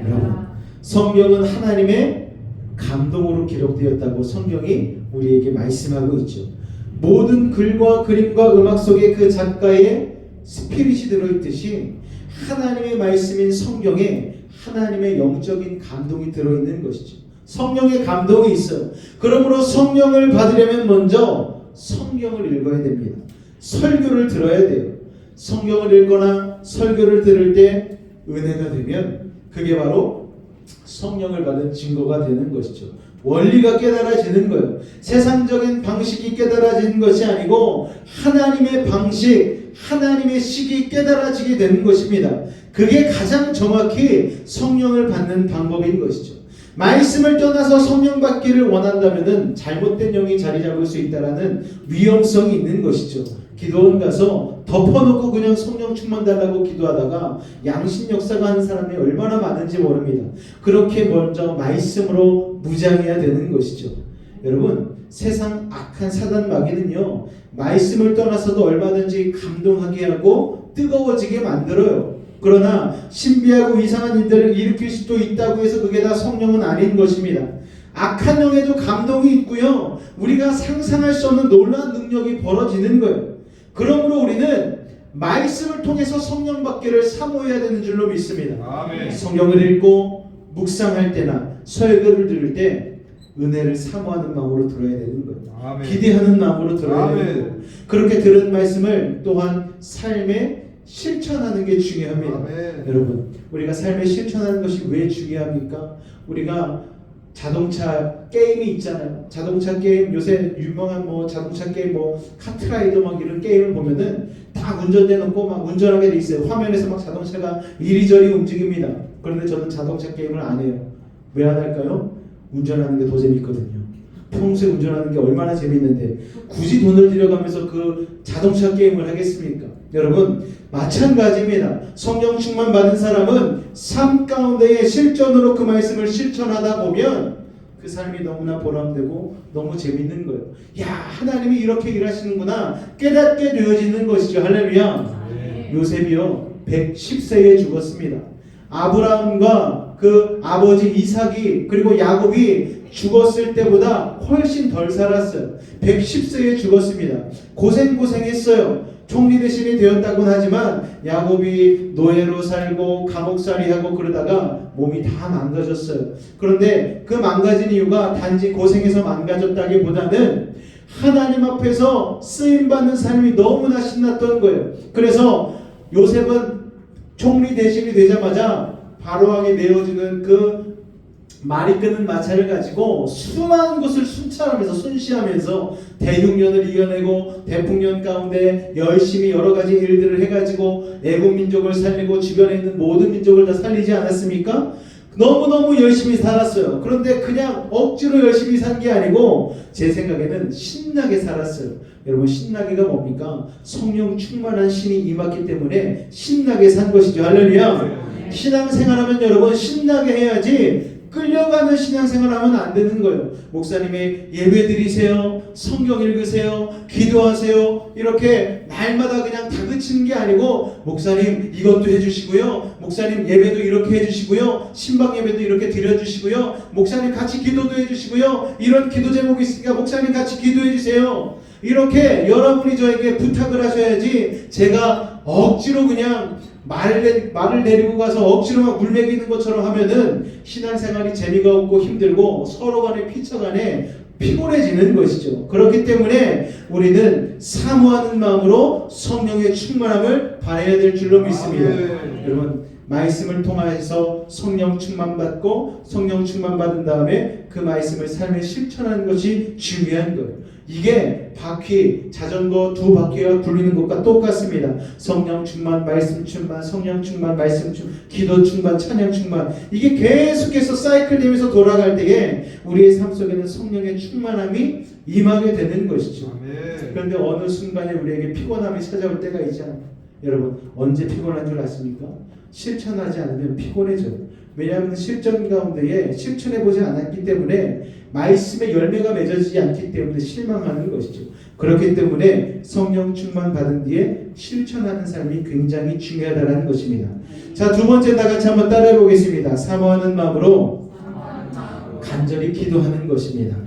여러분, 성경은 하나님의 감동으로 기록되었다고 성경이 우리에게 말씀하고 있죠. 모든 글과 그림과 음악 속에 그 작가의 스피릿이 들어있듯이 하나님의 말씀인 성경에 하나님의 영적인 감동이 들어있는 것이죠. 성령의 감동이 있어요. 그러므로 성령을 받으려면 먼저 성경을 읽어야 됩니다. 설교를 들어야 돼요. 성경을 읽거나 설교를 들을 때 은혜가 되면 그게 바로 성령을 받은 증거가 되는 것이죠. 원리가 깨달아지는 거예요. 세상적인 방식이 깨달아지는 것이 아니고 하나님의 방식, 하나님의 식이 깨달아지게 되는 것입니다. 그게 가장 정확히 성령을 받는 방법인 것이죠. 말씀을 떠나서 성령 받기를 원한다면 잘못된 영이 자리 잡을 수 있다는 위험성이 있는 것이죠. 기도원 가서 덮어놓고 그냥 성령 충만 달라고 기도하다가 양심 역사가 하는 사람이 얼마나 많은지 모릅니다. 그렇게 먼저 말씀으로 무장해야 되는 것이죠. 여러분, 세상 악한 사단 마귀는요, 말씀을 떠나서도 얼마든지 감동하게 하고 뜨거워지게 만들어요. 그러나 신비하고 이상한 일들을 일으킬 수도 있다고 해서 그게 다 성령은 아닌 것입니다. 악한 영에도 감동이 있고요, 우리가 상상할 수 없는 놀라운 능력이 벌어지는 거예요. 그러므로 우리는 말씀을 통해서 성령 받기를 사모해야 되는 줄로 믿습니다. 아멘. 성경을 읽고 묵상할 때나 설교를 들을 때 은혜를 사모하는 마음으로 들어야 되는 거예요. 아멘. 기대하는 마음으로 들어야 아멘. 되는 거예요. 그렇게 들은 말씀을 또한 삶에 실천하는 게 중요합니다. 아멘. 여러분, 우리가 삶에 실천하는 것이 왜 중요합니까? 우리가 자동차 게임이 있잖아요. 자동차 게임, 요새 유명한 자동차 게임 카트라이더 이런 게임을 보면은 다 운전대 놓고 막 운전하게 돼 있어요. 화면에서 막 자동차가 이리저리 움직입니다. 그런데 저는 자동차 게임을 안 해요. 왜 안 할까요? 운전하는 게 더 재밌거든요. 평소에 운전하는 게 얼마나 재밌는데 굳이 돈을 들여가면서 그 자동차 게임을 하겠습니까? 여러분, 마찬가지입니다. 성령 충만 받은 사람은 삶 가운데의 실전으로 그 말씀을 실천하다 보면 그 삶이 너무나 보람되고 너무 재밌는 거예요. 야, 하나님이 이렇게 일하시는구나 깨닫게 되어지는 것이죠. 할렐루야. 요셉이요 110세에 죽었습니다. 아브라함과 그 아버지 이삭이 그리고 야곱이 죽었을 때보다 훨씬 덜 살았어요. 110세에 죽었습니다. 고생했어요. 총리 대신이 되었다고는 하지만 야곱이 노예로 살고 감옥살이하고 그러다가 몸이 다 망가졌어요. 그런데 그 망가진 이유가 단지 고생해서 망가졌다기보다는 하나님 앞에서 쓰임받는 삶이 너무나 신났던 거예요. 그래서 요셉은 총리 대신이 되자마자 바로왕에 내어주는 그 말이 끄는 마차를 가지고 수많은 곳을 순찰하면서 순시하면서 대흉년을 이겨내고 대풍년 가운데 열심히 여러 가지 일들을 해가지고 애국 민족을 살리고 주변에 있는 모든 민족을 다 살리지 않았습니까? 너무너무 열심히 살았어요. 그런데 그냥 억지로 열심히 산 게 아니고 제 생각에는 신나게 살았어요. 여러분, 신나게가 뭡니까? 성령 충만한 신이 임했기 때문에 신나게 산 것이죠. 할렐루야. 신앙생활하면 여러분 신나게 해야지 끌려가는 신앙생활하면 안 되는 거예요. 목사님이 예배 드리세요, 성경 읽으세요, 기도하세요 이렇게 날마다 그냥 다그치는 게 아니고 목사님 이것도 해주시고요, 목사님 예배도 이렇게 해주시고요, 신방 예배도 이렇게 드려주시고요, 목사님 같이 기도도 해주시고요, 이런 기도 제목이 있으니까 목사님 같이 기도해 주세요. 이렇게 여러분이 저에게 부탁을 하셔야지 제가 억지로 그냥 말을 내리고 가서 억지로 막 물 먹이는 것처럼 하면은 신앙생활이 재미가 없고 힘들고 서로 간에 피차간에 피곤해지는 것이죠. 그렇기 때문에 우리는 사모하는 마음으로 성령의 충만함을 바라야 될 줄로 믿습니다. 여러분, 말씀을 통해서 성령 충만 받고 성령 충만 받은 다음에 그 말씀을 삶에 실천하는 것이 중요한 거예요. 이게 바퀴, 자전거 두 바퀴가 굴리는 것과 똑같습니다. 성령 충만, 말씀 충만, 성령 충만, 말씀 충만, 기도 충만, 찬양 충만. 이게 계속해서 사이클 되면서 돌아갈 때에 우리의 삶 속에는 성령의 충만함이 임하게 되는 것이죠. 그런데 어느 순간에 우리에게 피곤함이 찾아올 때가 있잖아요. 여러분, 언제 피곤한 줄 아십니까? 실천하지 않으면 피곤해져요. 왜냐하면 실전 가운데에 실천해보지 않았기 때문에 말씀의 열매가 맺어지지 않기 때문에 실망하는 것이죠. 그렇기 때문에 성령 충만 받은 뒤에 실천하는 삶이 굉장히 중요하다는 것입니다. 자, 두 번째 다 같이 한번 따라해 보겠습니다. 사모하는 마음으로 간절히 기도하는 것입니다.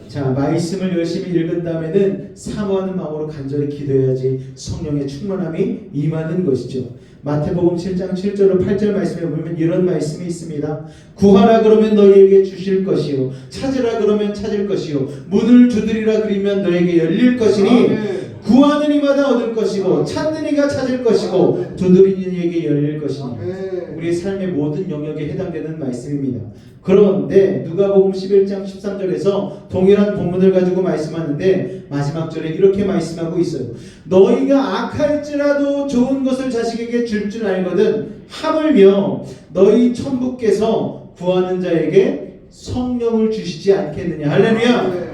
자, 말씀을 열심히 읽은 다음에는 사모하는 마음으로 간절히 기도해야지 성령의 충만함이 임하는 것이죠. 마태복음 7장 7절로 8절 말씀에 보면 이런 말씀이 있습니다. 구하라 그러면 너희에게 주실 것이요, 찾으라 그러면 찾을 것이요, 문을 두드리라 그러면 너에게 열릴 것이니 구하는 이마다 얻을 것이고 찾는 이가 찾을 것이고 두드리는 이에게 열릴 것이니. 우리의 삶의 모든 영역에 해당되는 말씀입니다. 그런데 누가복음 11장 13절에서 동일한 본문을 가지고 말씀하는데 마지막 절에 이렇게 말씀하고 있어요. 너희가 악할지라도 좋은 것을 자식에게 줄 줄 알거든 하물며 너희 천부께서 구하는 자에게 성령을 주시지 않겠느냐. 할렐루야.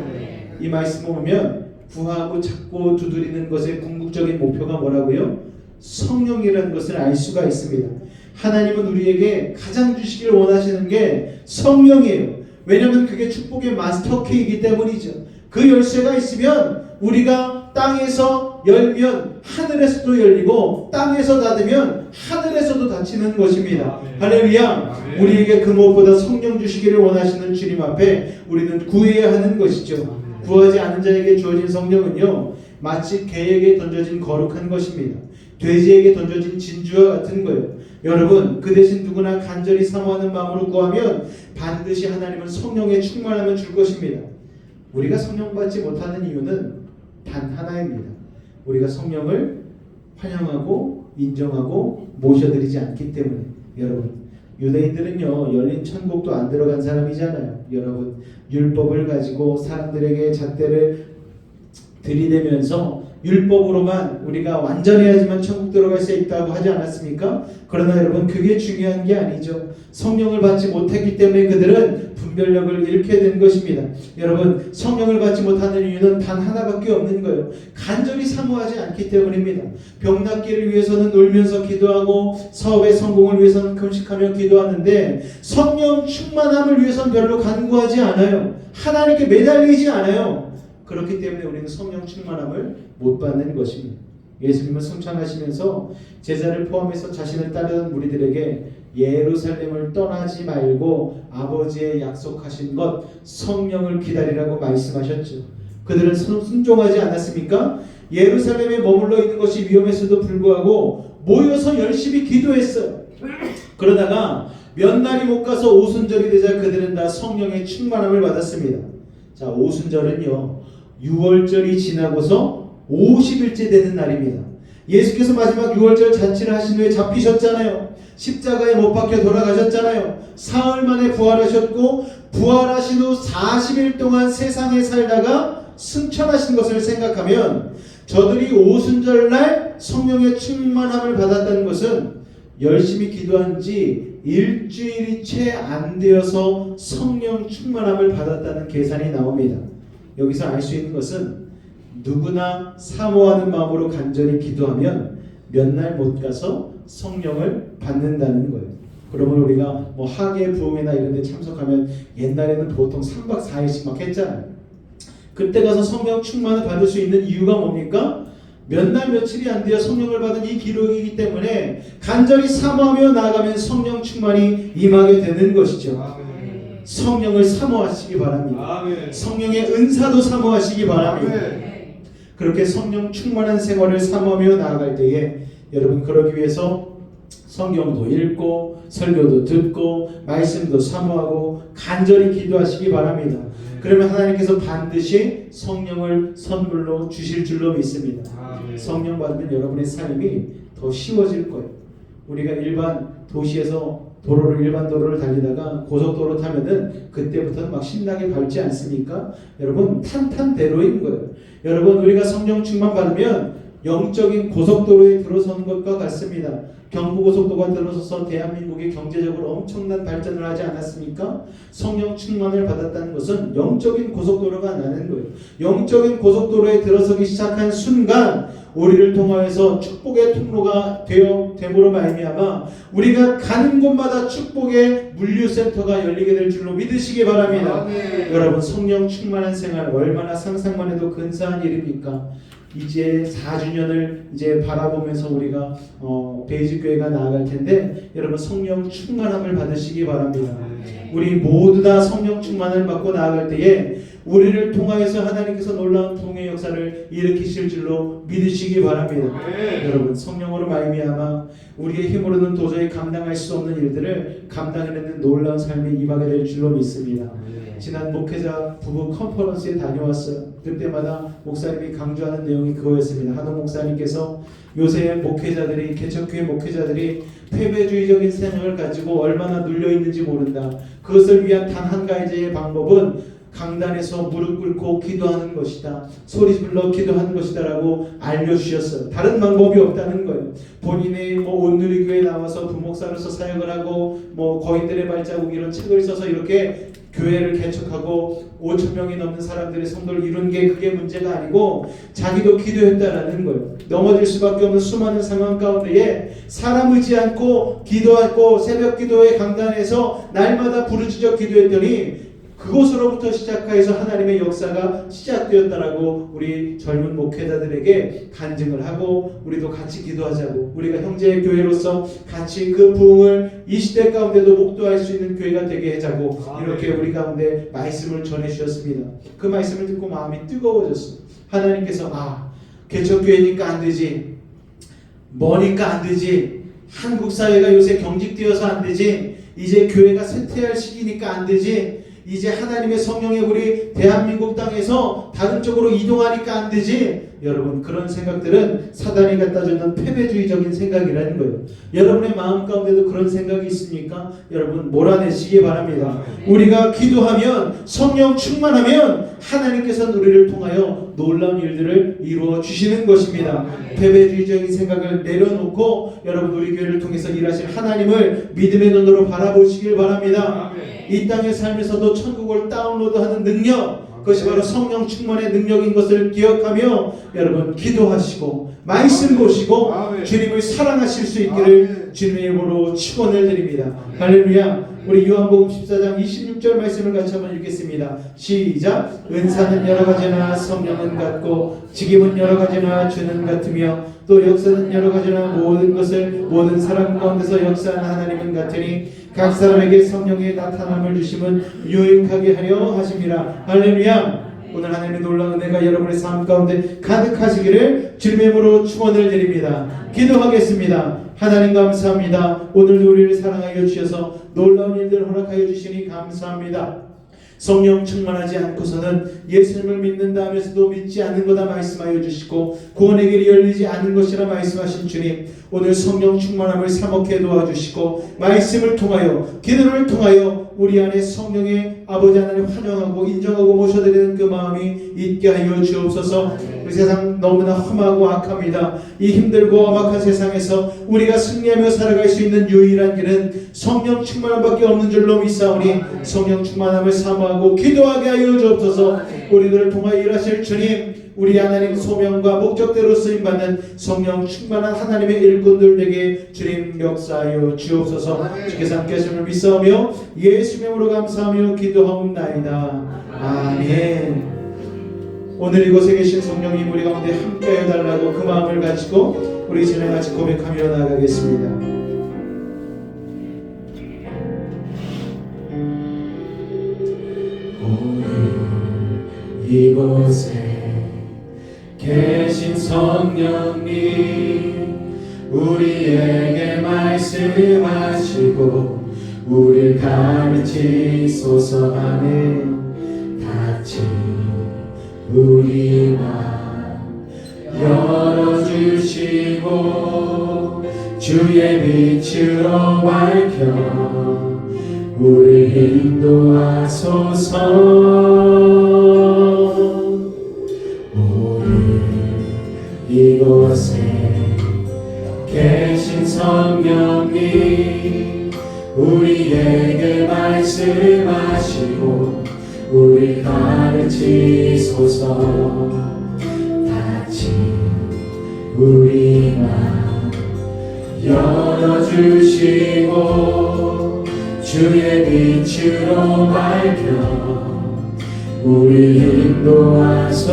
이 말씀을 보면 구하고 찾고 두드리는 것의 궁극적인 목표가 뭐라고요? 성령이라는 것을 알 수가 있습니다. 하나님은 우리에게 가장 주시기를 원하시는 게 성령이에요. 왜냐하면 그게 축복의 마스터키이기 때문이죠. 그 열쇠가 있으면 우리가 땅에서 열면 하늘에서도 열리고 땅에서 닫으면 하늘에서도 닫히는 것입니다. 할렐루야. 우리에게 그 무엇보다 성령 주시기를 원하시는 주님 앞에 우리는 구해야 하는 것이죠. 구하지 않은 자에게 주어진 성령은요 마치 개에게 던져진 거룩한 것입니다. 돼지에게 던져진 진주와 같은 거예요. 여러분 그 대신 누구나 간절히 사모하는 마음으로 구하면 반드시 하나님은 성령의 충만함을 줄 것입니다. 우리가 성령 받지 못하는 이유는 단 하나입니다. 우리가 성령을 환영하고 인정하고 모셔드리지 않기 때문에. 여러분 유대인들은요 열린 천국도 안 들어간 사람이잖아요. 여러분 율법을 가지고 사람들에게 잣대를 들이대면서 율법으로만 우리가 완전해야지만 천국 들어갈 수 있다고 하지 않았습니까? 그러나 여러분 그게 중요한 게 아니죠. 성령을 받지 못했기 때문에 그들은 분별력을 잃게 된 것입니다. 여러분 성령을 받지 못하는 이유는 단 하나밖에 없는 거예요. 간절히 사모하지 않기 때문입니다. 병 낫기를 위해서는 울면서 기도하고 사업의 성공을 위해서는 금식하며 기도하는데 성령 충만함을 위해서는 별로 간구하지 않아요. 하나님께 매달리지 않아요. 그렇기 때문에 우리는 성령 충만함을 못 받는 것입니다. 예수님은 승천하시면서 제자를 포함해서 자신을 따르는 무리들에게 예루살렘을 떠나지 말고 아버지의 약속하신 것 성령을 기다리라고 말씀하셨죠. 그들은 순종하지 않았습니까? 예루살렘에 머물러 있는 것이 위험했어도 불구하고 모여서 열심히 기도했어요. 그러다가 몇 날이 못 가서 오순절이 되자 그들은 다 성령의 충만함을 받았습니다. 자, 오순절은요 6월절이 지나고서 50일째 되는 날입니다. 예수께서 마지막 6월절 잔치를 하신 후에 잡히셨잖아요. 십자가에 못 박혀 돌아가셨잖아요. 사흘 만에 부활하셨고 부활하신 후 40일 동안 세상에 살다가 승천하신 것을 생각하면 저들이 오순절날 성령의 충만함을 받았다는 것은 열심히 기도한 지 일주일이 채 안 되어서 성령 충만함을 받았다는 계산이 나옵니다. 여기서 알 수 있는 것은 누구나 사모하는 마음으로 간절히 기도하면 몇 날 못 가서 성령을 받는다는 거예요. 그러면 우리가 뭐 학예 부흥회나 이런 데 참석하면 옛날에는 보통 3박 4일씩 막 했잖아요. 그때 가서 성령 충만을 받을 수 있는 이유가 뭡니까? 몇 날 며칠이 안 되어 성령을 받은 이 기록이기 때문에 간절히 사모하며 나아가면 성령 충만이 임하게 되는 것이죠. 아멘. 성령을 사모하시기 바랍니다. 아멘. 성령의 은사도 사모하시기 바랍니다. 아멘. 그렇게 성령 충만한 생활을 사모하며 나아갈 때에 여러분 그러기 위해서 성경도 읽고 설교도 듣고 말씀도 사모하고 간절히 기도하시기 바랍니다. 그러면 하나님께서 반드시 성령을 선물로 주실 줄로 믿습니다. 성령 받으면 여러분의 삶이 더 쉬워질 거예요. 우리가 일반 도시에서 일반 도로를 달리다가 고속도로 타면은 그때부터는 막 신나게 밟지 않습니까? 여러분 탄탄대로인 거예요. 여러분 우리가 성령 충만 받으면 영적인 고속도로에 들어서는 것과 같습니다. 경부고속도로가 들어서서 대한민국이 경제적으로 엄청난 발전을 하지 않았습니까? 성령 충만을 받았다는 것은 영적인 고속도로가 나는 거예요. 영적인 고속도로에 들어서기 시작한 순간 우리를 통하여서 축복의 통로가 됨으로 말미암아 우리가 가는 곳마다 축복의 물류센터가 열리게 될 줄로 믿으시기 바랍니다. 여러분 성령 충만한 생활 얼마나 상상만 해도 근사한 일입니까? 이제 4주년을 이제 바라보면서 우리가 베이직교회가 나아갈 텐데 여러분 성령 충만함을 받으시기 바랍니다. 우리 모두 다 성령 충만을 받고 나아갈 때에 우리를 통하여서 하나님께서 놀라운 통의 역사를 일으키실 줄로 믿으시기 바랍니다. 여러분 성령으로 말미암아 우리의 힘으로는 도저히 감당할 수 없는 일들을 감당해내는 놀라운 삶이 임하게 될 줄로 믿습니다. 지난 목회자 부부 컨퍼런스에 다녀왔어요. 그때마다 목사님이 강조하는 내용이 그거였습니다. 한옥 목사님께서 요새 목회자들이, 개척교회 목회자들이 패배주의적인 생각을 가지고 얼마나 눌려 있는지 모른다. 그것을 위한 단 한 가지의 방법은 강단에서 무릎 꿇고 기도하는 것이다. 소리 질러 기도하는 것이다 라고 알려주셨어요. 다른 방법이 없다는 거예요. 본인의 온누리교회에 나와서 부목사로서 사역을 하고 거인들의 발자국 이런 책을 써서 이렇게 교회를 개척하고 5,000명이 넘는 사람들의 성도를 이룬 게 그게 문제가 아니고 자기도 기도했다라는 거예요. 넘어질 수밖에 없는 수많은 상황 가운데에 사람 의지 않고 기도하고 새벽 기도회 강단에서 날마다 부르짖어 기도했더니 그곳으로부터 시작해서 하나님의 역사가 시작되었다라고 우리 젊은 목회자들에게 간증을 하고 우리도 같이 기도하자고, 우리가 형제의 교회로서 같이 그 부흥을 이 시대 가운데도 목도할 수 있는 교회가 되게 하자고 이렇게 우리 가운데 말씀을 전해주셨습니다. 그 말씀을 듣고 마음이 뜨거워졌어요. 하나님께서 개척교회니까 안 되지, 뭐니까 안 되지, 한국 사회가 요새 경직되어서 안 되지, 이제 교회가 쇠퇴할 시기니까 안 되지, 이제 하나님의 성령이 우리 대한민국 땅에서 다른 쪽으로 이동하니까 안 되지. 여러분, 그런 생각들은 사단이 갖다 주는 패배주의적인 생각이라는 거예요. 여러분의 마음 가운데도 그런 생각이 있습니까? 여러분, 몰아내시기 바랍니다. 우리가 기도하면, 성령 충만하면 하나님께서는 우리를 통하여 놀라운 일들을 이루어 주시는 것입니다. 패배주의적인 생각을 내려놓고 여러분, 우리 교회를 통해서 일하실 하나님을 믿음의 눈으로 바라보시길 바랍니다. 이 땅의 삶에서도 천국을 다운로드하는 능력, 그것이 바로 성령 충만의 능력인 것을 기억하며 여러분 기도하시고 말씀 보시고 주님을 사랑하실 수 있기를 주님의 이름으로 축원을 드립니다. 할렐루야. 우리 요한복음 14장 26절 말씀을 같이 한번 읽겠습니다. 시작. 은사는 여러 가지나 성령은 같고 직임은 여러 가지나 주는 같으며 또 역사는 여러 가지나 모든 것을 모든 사람 가운데서 역사하는 하나님은 같으니 각 사람에게 성령의 나타남을 주심은 유익하게 하려 하심이라. 할렐루야. 오늘 하나님의 놀라운 은혜가 여러분의 삶 가운데 가득하시기를 주님의 이름으로 축원을 드립니다. 기도하겠습니다. 하나님 감사합니다. 오늘도 우리를 사랑하여 주셔서 놀라운 일들을 허락하여 주시니 감사합니다. 성령 충만하지 않고서는 예수님을 믿는다 하면서도 믿지 않는 거다 말씀하여 주시고 구원의 길이 열리지 않은 것이라 말씀하신 주님, 오늘 성령 충만함을 사먹게 도와주시고 말씀을 통하여 기도를 통하여 우리 안에 성령의 아버지 하나님 환영하고 인정하고 모셔드리는 그 마음이 있게 하여 주옵소서. 우리 세상 너무나 험하고 악합니다. 이 힘들고 험악한 세상에서 우리가 승리하며 살아갈 수 있는 유일한 길은 성령 충만함밖에 없는 줄로 믿사오니 성령 충만함을 사모하고 기도하게 하여 주옵소서. 우리들을 통하여 일하실 주님, 우리 하나님 소명과 목적대로 쓰임받는 성령 충만한 하나님의 일꾼들에게 주님 역사하여 주옵소서. 주께서 함께 하심을 믿사오며 예수의 이름으로 감사하며 기도하옵나이다. 아멘. 오늘 이곳에 계신 성령님 우리 가운데 함께 해달라고 그 마음을 가지고 우리 지나같이 고백하며 나아가겠습니다. 오늘 이곳에 계신 성령님 우리에게 말씀하시고 우리를 가르치소서. 아멘. 같이 우리 마음 열어주시고 주의 빛으로 밝혀 우리를 인도하소서. 오늘 이곳에 계신 성령님 우리에게 말씀하시고 우리 가르치소서. 같이 우리 마음 열어주시고 주의 빛으로 밝혀 우리 인도하소서.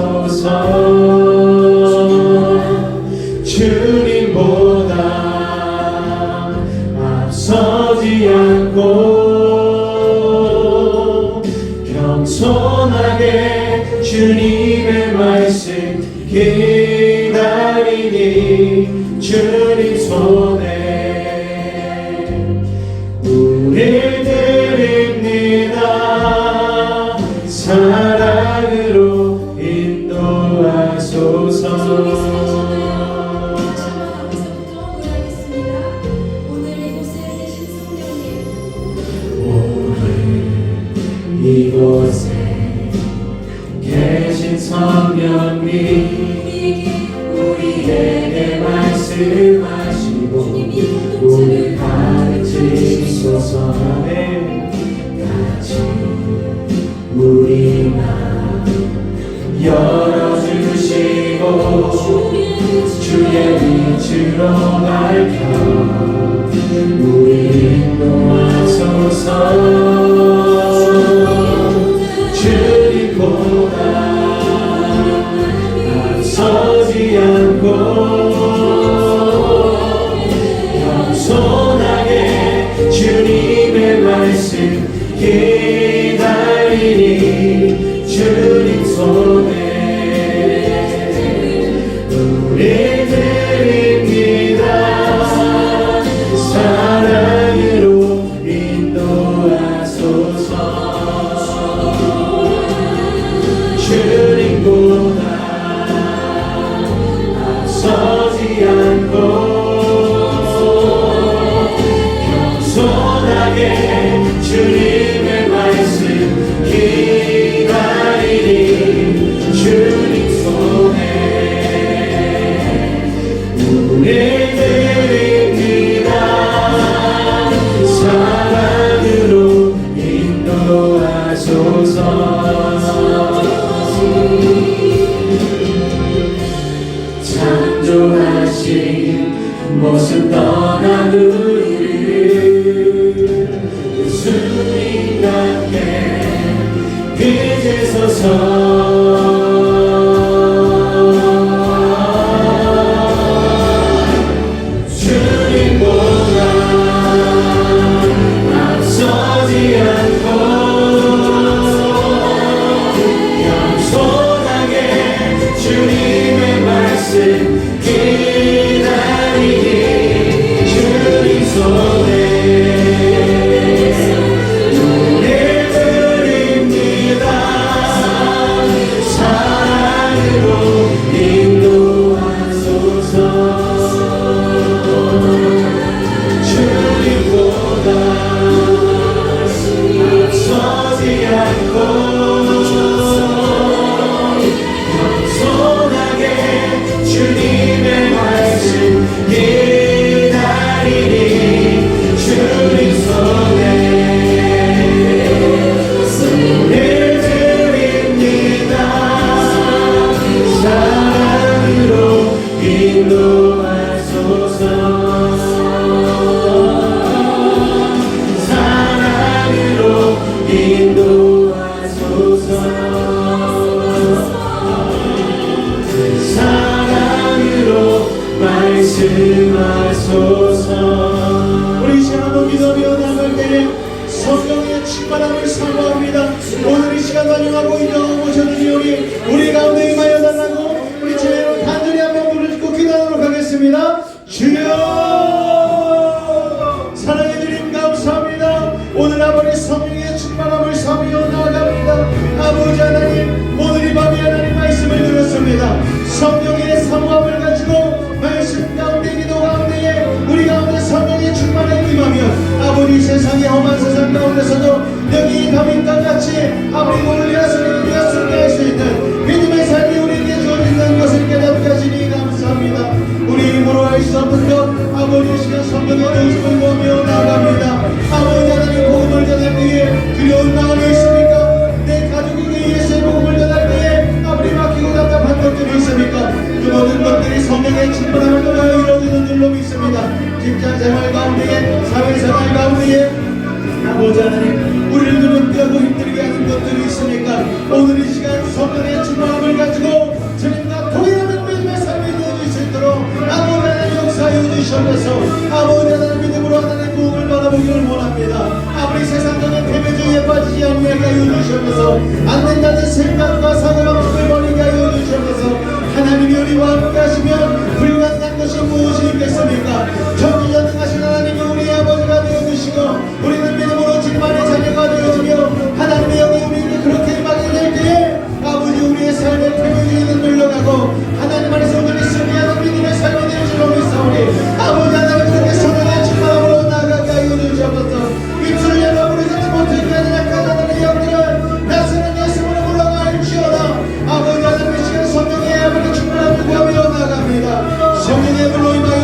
주님보다 앞서지 않고 겸손하게 주님의 말씀 기다리니 주님 손에 우리 드립니다. 말씀하시고 우리 가르치소서. 같이 우리 마음 열어주시고 주의 빛으로 밝혀 우리 인도하소서. 주님보다 앞서지 않고 겸손하게 주님의 말씀 기다리니 주님 손에 우리 드립니다. 사랑으로 인도하소서. 주님보다 앞서지 않고 겸손하게 주님의 말씀 기다리니 주님 손에 우리 드립니다. 사랑으로 인도하소서. 창조하신 모습 떠난 우리를 예수님과 함께 빚으소서. 주님보다 앞서지 않고 겸손하게 주님의 말씀 기다리니 주님 손에 우리 드립니다. 사랑으로 인도하소서. 주님보다 앞서지 않고 겸손하게 주님의 말씀 기다리니 주님 손에 우리 드립니다. 사랑으로 인도하소서. 사랑으로 인도하소서. 사랑으로 말씀하소서. 우리 시간 한번 기도하며 나갈 때에 성령의 충만함을 사모합니다. 오늘 이 시간 환영하고 인정하고 오셨으니 우리 가운데 임하여 달라고 우리 주님을 간절히 한번 부르짖고 기도하도록 하겠습니다. 주여 사랑의 주님 감사합니다. 오늘 아버지 성령의 충만함을 사모하며 나아갑니다. 아버지 하나님 오늘 이 밤에 하나님 말씀을 들었습니다. 성령의 사모함을 가지고 말씀 가운데 기도 가운데에 우리 가운데 성령의 충만함을 임하며 아버지 세상의 험한 세상 가운데서도 여기 다윗과 같이 아버지 오늘 야수를 승리할 수 있는 믿음의 삶이 우리에게 주어진다는 것을 깨닫게 하시니 감사합니다. 우리 힘으로 할 수 없는 것 아버지 시간 성령의 도우심을 보며 나아갑니다. 아버지 하나님 복음을 전할 때에 두려운 마음이 있습니까? 내 가족에게 예수의 복음을 전할 때에 아버지 막히고 답답한 것들이 있습니까? 그 모든 것들이 성령의 충만함을 통하여 이루어지는 줄로 믿습니다. 직장생활 가운데에 사회생활 가운데에 아버지 하나님 우리를 두렵게 힘들게 하는 것들이 있습니까? 오늘 이 시간 성령의 충만함을 가지고 주님과 동행하는 믿음의 삶이 되어질 수 있도록 아버지 하나님 역사하여 주시옵소서. 아버지 하나님 믿음으로 하나님의 도움을 받아보기를 원합니다. 아버지 세상적인 패배주의에 빠지지 않게 하여 주시옵소서. 안 된다는 생각과 사고방식을 버리게 하여 주시옵소서. 하나님이 우리와 함께 하시면 불가능한 것이 무엇이 있겠습니까? 전지전능하신 하나님이 우리 아버지가 되어주시고 우리는 믿음으로 진만의 자녀가 되어지며 하나님의 영이 우리에게 그렇게 임하게 될 때에 아버지 우리의 삶의 패배주의는 물러가고 하나님 안에서 우리를 승리하는 믿음의 삶이 될 줄로 믿사오니 아버지 하나님 그렇게 성령의 충만함으로 나아가게 하여 주시옵소서. 입술을 열어 부르짖지 못하게 하는 가난한 영들은 나서는 예수로 물러갈지어다. 아버지 하나님 이 시간 성령의 아버지 충만함을 구하며 나아갑니다. 성령의 불로 임하여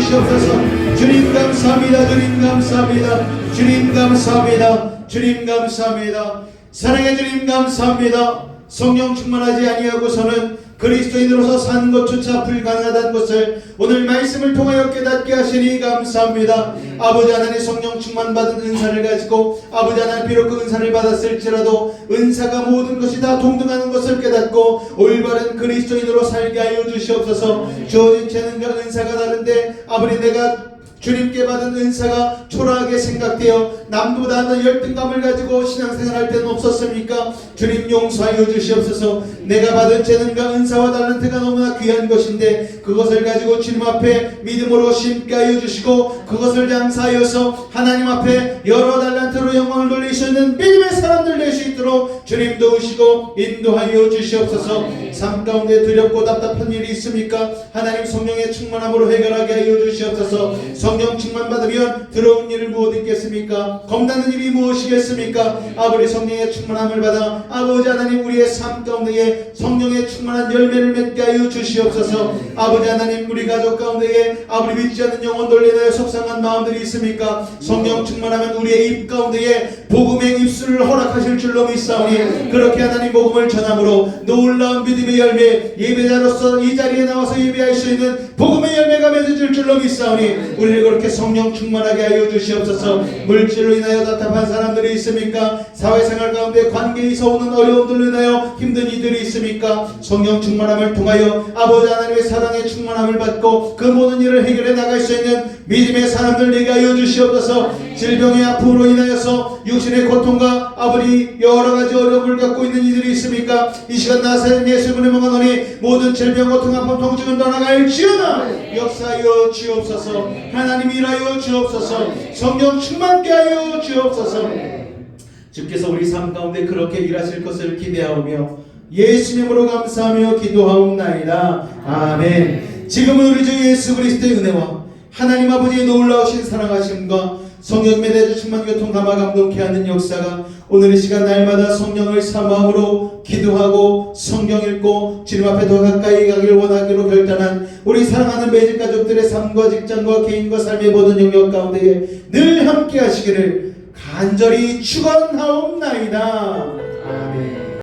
주시옵소서. 주님 감사합니다. 주님 감사합니다. 주님 감사합니다. 주님 감사합니다. 사랑의 주님 감사합니다. 성령 충만하지 아니하고서는 그리스도인으로서 사는 것조차 불가능하다는 것을 오늘 말씀을 통하여 깨닫게 하시니 감사합니다. 아버지 하나님, 성령 충만 받은 은사를 가지고 아버지 하나님, 비록 그 은사를 받았을지라도 은사가 모든 것이 다 동등하는 것을 깨닫고 올바른 그리스도인으로 살게 하여 주시옵소서. 주어진 재능과 은사가 다른데 아버지, 내가 주님께 받은 은사가 초라하게 생각되어 남보다 더 열등감을 가지고 신앙생활할 때는 없었습니까? 주님 용서하여 주시옵소서. 내가 받은 재능과 은사와 달란트가 너무나 귀한 것인데 그것을 가지고 주님 앞에 믿음으로 심게 하여 주시고 그것을 장사하여서 하나님 앞에 여러 달란트로 영광을 돌릴 수 있는 믿음의 사람들 될 수 있도록 주님 도우시고 인도하여 주시옵소서. 삶 가운데 두렵고 답답한 일이 있습니까? 하나님 성령의 충만함으로 해결하게 하여 주시옵소서. 성령 충만 받으면 들어온 일을 무엇 있겠습니까? 겁나는 일이 무엇이겠습니까? 아버지 성령의 충만함을 받아 아버지 하나님, 우리의 삶 가운데에 성령의 충만한 열매를 맺게 하여 주시옵소서. 아버지 하나님, 우리 가족 가운데에 아버지 믿지 않는 영혼들 인하여 속상한 마음들이 있습니까? 성령 충만하면 우리의 입 가운데에 복음의 입술을 허락하실 줄로 믿사오니 그렇게 하나님 복음을 전함으로 놀라운 믿음의 열매, 예배자로서 이 자리에 나와서 예배할 수 있는 복음의 열매가 맺어질 줄로 믿사오니 우리를 그렇게 성령 충만하게 하여 주시옵소서. 물질로 인하여 답답한 사람들이 있습니까? 사회생활 가운데 관계에서 오는 어려움들로 인하여 힘든 이들이 있습니까? 성령 충만함을 통하여 아버지 하나님의 사랑의 충만함을 받고 그 모든 일을 해결해 나갈 수 있는 믿음의 사람들 되게 하여 주시옵소서. 질병의 아픔으로 인하여서 육신의 고통과 아버지 여러가지 어려움을 갖고 있는 이들이 있습니까? 이 시간 나사렛 예수님의 명하노니 모든 질병, 고통, 아픔, 통증은 떠나갈지어다. 역사하여 주옵소서. 하나님 일하여 주옵소서. 성령 충만케 하여 주옵소서. 주께서 우리 삶 가운데 그렇게 일하실 것을 기대하오며 예수님으로 감사하며 기도하옵나이다. 아멘. 지금은 우리 주 예수 그리스도의 은혜와 하나님 아버지의 놀라우신 사랑하심과 성령님에 대해 충만 교통 감화 감동케 하는 역사가 오늘 이 시간 날마다 성령을 사모함으로 기도하고 성경 읽고 주님 앞에 더 가까이 가기를 원하기로 결단한 우리 사랑하는 매직 가족들의 삶과 직장과 개인과 삶의 모든 영역 가운데에 늘 함께 하시기를 간절히 축원하옵나이다. 아멘.